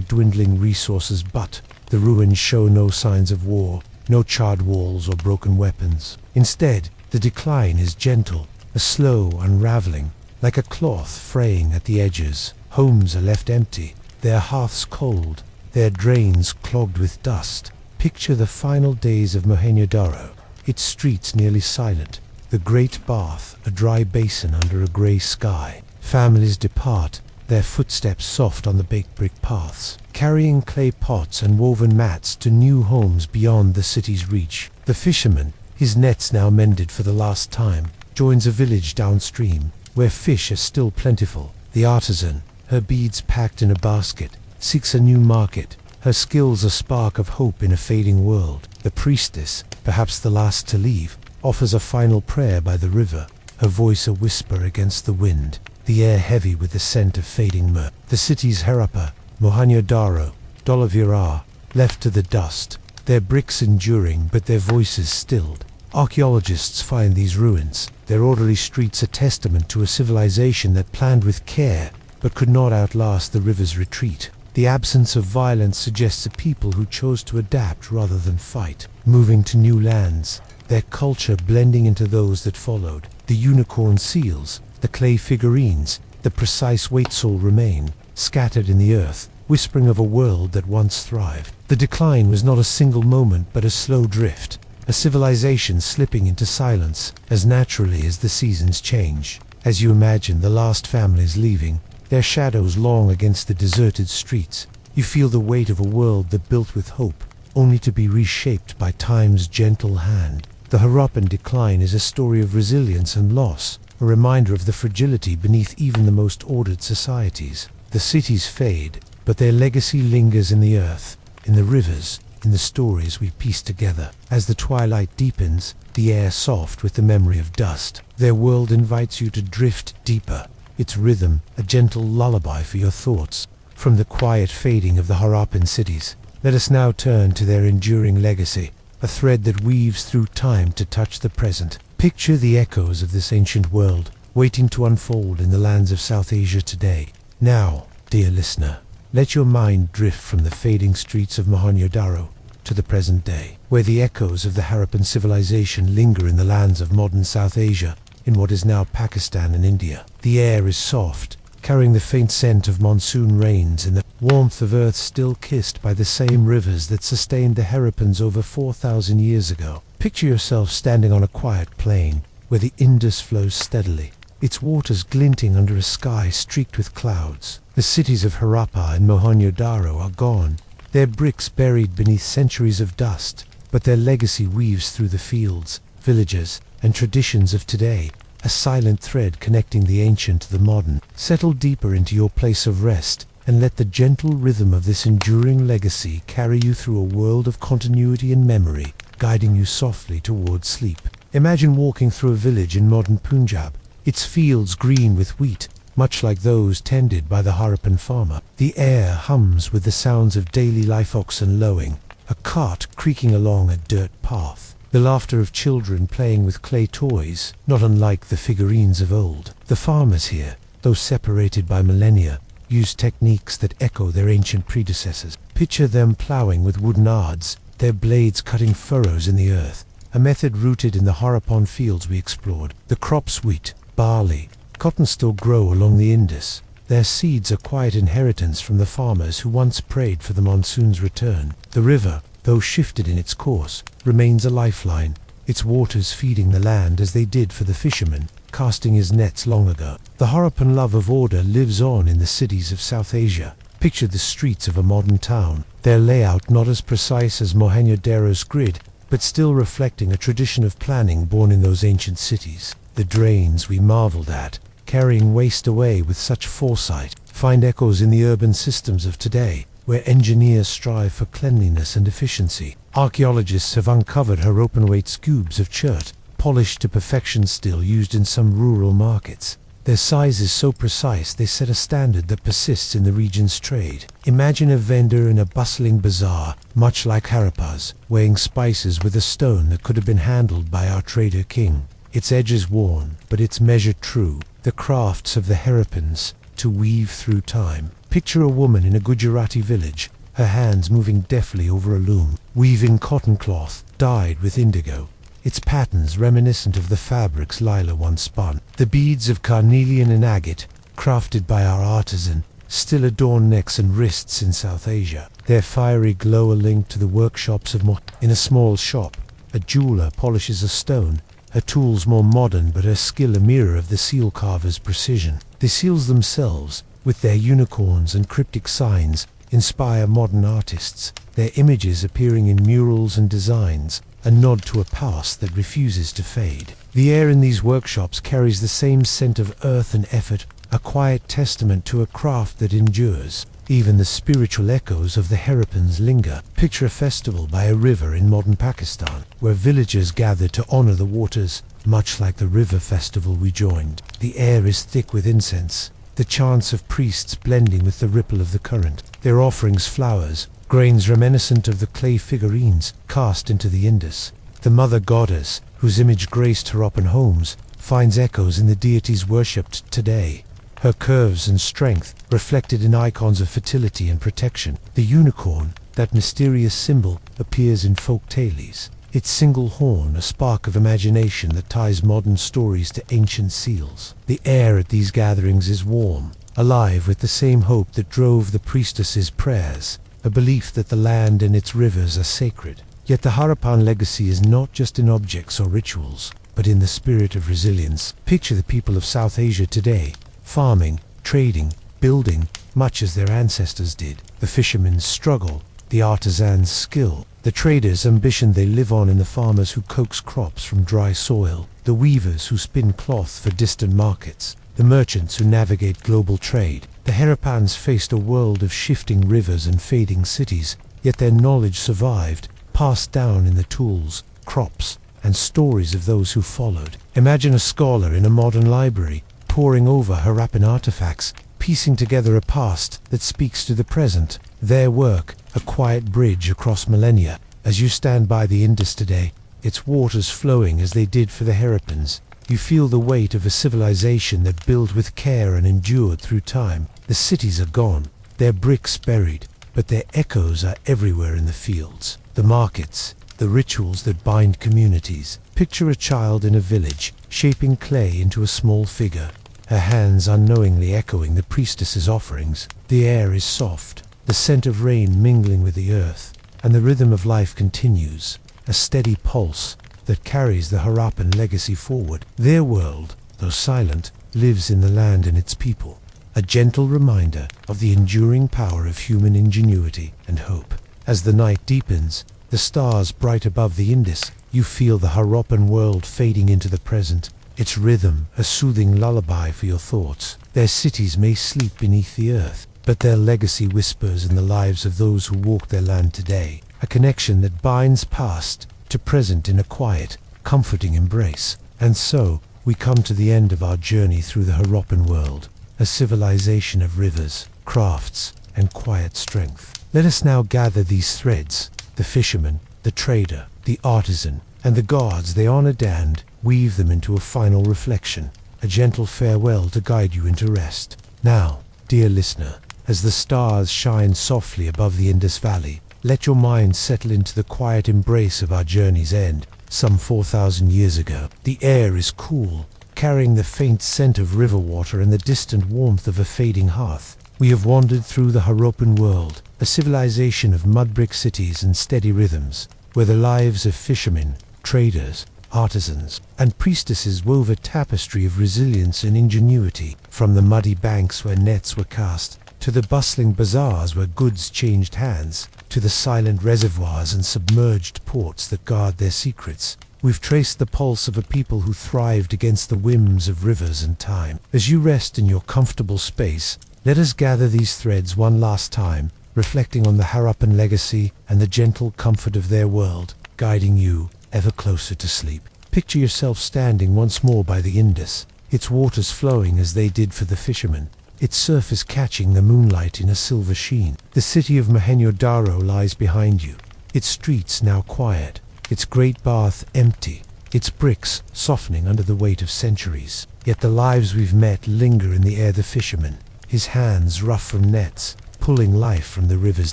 dwindling resources, but the ruins show no signs of war, no charred walls or broken weapons. Instead, the decline is gentle, a slow unraveling, like a cloth fraying at the edges. Homes are left empty, their hearths cold, their drains clogged with dust. Picture the final days of Mohenjo-daro, its streets nearly silent, the great bath a dry basin under a grey sky. Families depart, their footsteps soft on the baked brick paths, carrying clay pots and woven mats to new homes beyond the city's reach. The fisherman, his nets now mended for the last time, joins a village downstream, where fish are still plentiful. The artisan, her beads packed in a basket, seeks a new market, her skills a spark of hope in a fading world. The priestess, perhaps the last to leave, offers a final prayer by the river, her voice a whisper against the wind, the air heavy with the scent of fading myrrh. The cities Harappa, Mohenjo-daro, Dolavirá, left to the dust, their bricks enduring but their voices stilled. Archaeologists find these ruins, their orderly streets a testament to a civilization that planned with care but could not outlast the river's retreat. The absence of violence suggests a people who chose to adapt rather than fight, moving to new lands, their culture blending into those that followed. The unicorn seals, the clay figurines, the precise weights all remain, scattered in the earth, whispering of a world that once thrived. The decline was not a single moment but a slow drift, a civilization slipping into silence as naturally as the seasons change. As you imagine the last families leaving, their shadows long against the deserted streets, you feel the weight of a world that built with hope, only to be reshaped by time's gentle hand. The Harappan decline is a story of resilience and loss, a reminder of the fragility beneath even the most ordered societies. The cities fade, but their legacy lingers in the earth, in the rivers, in the stories we piece together. As the twilight deepens, the air soft with the memory of dust, their world invites you to drift deeper, its rhythm a gentle lullaby for your thoughts. From the quiet fading of the Harappan cities, let us now turn to their enduring legacy, a thread that weaves through time to touch the present. Picture the echoes of this ancient world, waiting to unfold in the lands of South Asia today. Now, dear listener, let your mind drift from the fading streets of Mohenjo-daro to the present day, where the echoes of the Harappan civilization linger in the lands of modern South Asia, in what is now Pakistan and India. The air is soft, carrying the faint scent of monsoon rains and the warmth of earth still kissed by the same rivers that sustained the Harappans over 4,000 years ago. Picture yourself standing on a quiet plain, where the Indus flows steadily, its waters glinting under a sky streaked with clouds. The cities of Harappa and Mohenjo-daro are gone, their bricks buried beneath centuries of dust, but their legacy weaves through the fields, villages, and traditions of today, a silent thread connecting the ancient to the modern. Settle deeper into your place of rest, and let the gentle rhythm of this enduring legacy carry you through a world of continuity and memory, guiding you softly towards sleep. Imagine walking through a village in modern Punjab, its fields green with wheat, much like those tended by the Harappan farmer. The air hums with the sounds of daily life, oxen lowing, a cart creaking along a dirt path, the laughter of children playing with clay toys, not unlike the figurines of old. The farmers here, though separated by millennia, use techniques that echo their ancient predecessors. Picture them plowing with wooden adze, their blades cutting furrows in the earth, a method rooted in the Harappan fields we explored. The crops wheat, barley, cotton still grow along the Indus. Their seeds are quiet inheritance from the farmers who once prayed for the monsoon's return. The river, though shifted in its course, remains a lifeline, its waters feeding the land as they did for the fisherman, casting his nets long ago. The Harappan love of order lives on in the cities of South Asia. Picture the streets of a modern town, their layout not as precise as Mohenjo-daro's grid, but still reflecting a tradition of planning born in those ancient cities. The drains we marveled at, carrying waste away with such foresight, find echoes in the urban systems of today, where engineers strive for cleanliness and efficiency. Archaeologists have uncovered Harappan-weight cubes of chert, polished to perfection, still used in some rural markets. Their size is so precise they set a standard that persists in the region's trade. Imagine a vendor in a bustling bazaar, much like Harappa's, weighing spices with a stone that could have been handled by our trader king. Its edges worn, but its measure true, the crafts of the Harappans to weave through time. Picture a woman in a Gujarati village, her hands moving deftly over a loom, weaving cotton cloth dyed with indigo, its patterns reminiscent of the fabrics Lila once spun. The beads of carnelian and agate, crafted by our artisan, still adorn necks and wrists in South Asia, their fiery glow a link to the workshops of In a small shop, a jeweler polishes a stone, her tools more modern but her skill a mirror of the seal carver's precision. The seals themselves, with their unicorns and cryptic signs, inspire modern artists, their images appearing in murals and designs, a nod to a past that refuses to fade. The air in these workshops carries the same scent of earth and effort, a quiet testament to a craft that endures. Even the spiritual echoes of the Harappans linger. Picture a festival by a river in modern Pakistan, where villagers gather to honor the waters, much like the river festival we joined. The air is thick with incense, the chants of priests blending with the ripple of the current. Their offerings flowers, grains reminiscent of the clay figurines cast into the Indus. The mother goddess, whose image graced Harappan homes, finds echoes in the deities worshipped today. Her curves and strength reflected in icons of fertility and protection. The unicorn, that mysterious symbol, appears in folk tales. Its single horn, a spark of imagination that ties modern stories to ancient seals. The air at these gatherings is warm, alive with the same hope that drove the priestess's prayers, a belief that the land and its rivers are sacred. Yet the Harappan legacy is not just in objects or rituals, but in the spirit of resilience. Picture the people of South Asia today, farming, trading, building, much as their ancestors did. The fishermen's struggle, the artisan's skill, the traders' ambition. They live on in the farmers who coax crops from dry soil, the weavers who spin cloth for distant markets, the merchants who navigate global trade. The Harappans faced a world of shifting rivers and fading cities, yet their knowledge survived, passed down in the tools, crops, and stories of those who followed. Imagine a scholar in a modern library, poring over Harappan artifacts, piecing together a past that speaks to the present. Their work, a quiet bridge across millennia. As you stand by the Indus today, its waters flowing as they did for the Harappans, you feel the weight of a civilization that built with care and endured through time. The cities are gone, their bricks buried, but their echoes are everywhere in the fields, the markets, the rituals that bind communities. Picture a child in a village, shaping clay into a small figure, her hands unknowingly echoing the priestess's offerings. The air is soft, the scent of rain mingling with the earth, and the rhythm of life continues, a steady pulse that carries the Harappan legacy forward. Their world, though silent, lives in the land and its people, a gentle reminder of the enduring power of human ingenuity and hope. As the night deepens, the stars bright above the Indus, you feel the Harappan world fading into the present, its rhythm a soothing lullaby for your thoughts. Their cities may sleep beneath the earth, but their legacy whispers in the lives of those who walk their land today, a connection that binds past to present in a quiet, comforting embrace. And so, we come to the end of our journey through the Harappan world, a civilization of rivers, crafts, and quiet strength. Let us now gather these threads, the fisherman, the trader, the artisan, and the gods they honored, and weave them into a final reflection, a gentle farewell to guide you into rest. Now, dear listener, as the stars shine softly above the Indus Valley, let your mind settle into the quiet embrace of our journey's end, some 4,000 years ago. The air is cool, carrying the faint scent of river water and the distant warmth of a fading hearth. We have wandered through the Harappan world, a civilization of mud-brick cities and steady rhythms, where the lives of fishermen, traders, artisans, and priestesses wove a tapestry of resilience and ingenuity. From the muddy banks where nets were cast, to the bustling bazaars where goods changed hands, to the silent reservoirs and submerged ports that guard their secrets, we've traced the pulse of a people who thrived against the whims of rivers and time. As you rest in your comfortable space, let us gather these threads one last time, reflecting on the Harappan legacy and the gentle comfort of their world, guiding you ever closer to sleep. Picture yourself standing once more by the Indus, its waters flowing as they did for the fishermen, its surface catching the moonlight in a silver sheen. The city of Mohenjo-daro lies behind you, its streets now quiet, its great bath empty, its bricks softening under the weight of centuries. Yet the lives we've met linger in the air. The fisherman, his hands rough from nets, pulling life from the river's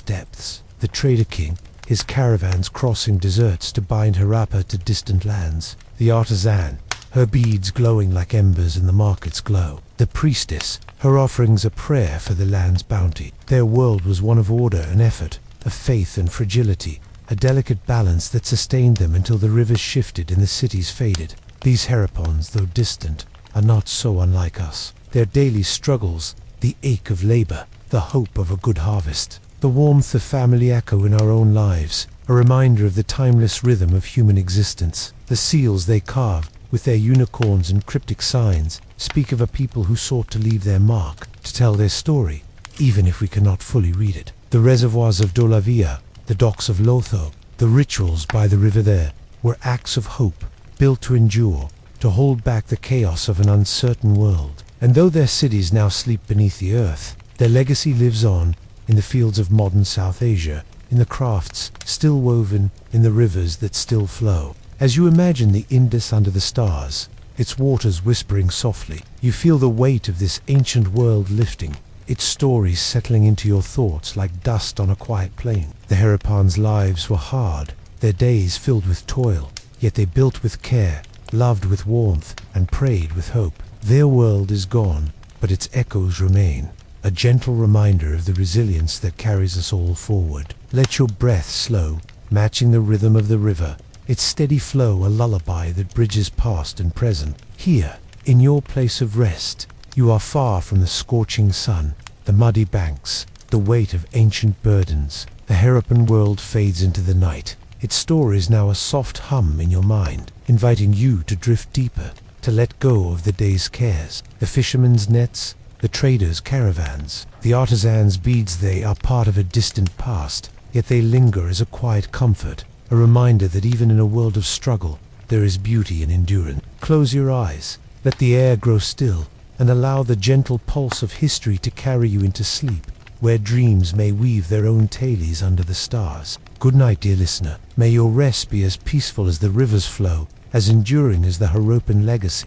depths. The trader king, his caravans crossing deserts to bind Harappa to distant lands. The artisan, her beads glowing like embers in the market's glow. The priestess, her offerings a prayer for the land's bounty. Their world was one of order and effort, of faith and fragility, a delicate balance that sustained them until the rivers shifted and the cities faded. These Harappans, though distant, are not so unlike us. Their daily struggles, the ache of labor, the hope of a good harvest, the warmth of family echo in our own lives, a reminder of the timeless rhythm of human existence. The seals they carved, with their unicorns and cryptic signs, speak of a people who sought to leave their mark, to tell their story, even if we cannot fully read it. The reservoirs of Dolavia, the docks of Lotho, the rituals by the river there, were acts of hope, built to endure, to hold back the chaos of an uncertain world. And though their cities now sleep beneath the earth, their legacy lives on in the fields of modern South Asia, in the crafts still woven, in the rivers that still flow. As you imagine the Indus under the stars, its waters whispering softly, you feel the weight of this ancient world lifting, its stories settling into your thoughts like dust on a quiet plain. The Harappans' lives were hard, their days filled with toil, yet they built with care, loved with warmth, and prayed with hope. Their world is gone, but its echoes remain, a gentle reminder of the resilience that carries us all forward. Let your breath slow, matching the rhythm of the river, its steady flow a lullaby that bridges past and present. Here, in your place of rest, you are far from the scorching sun, the muddy banks, the weight of ancient burdens. The Harappan world fades into the night, its story is now a soft hum in your mind, inviting you to drift deeper, to let go of the day's cares. The fishermen's nets, the traders' caravans, the artisans' beads, they are part of a distant past, yet they linger as a quiet comfort, a reminder that even in a world of struggle, there is beauty and endurance. Close your eyes, let the air grow still, and allow the gentle pulse of history to carry you into sleep, where dreams may weave their own tales under the stars. Good night, dear listener. May your rest be as peaceful as the river's flow, as enduring as the Harappan legacy.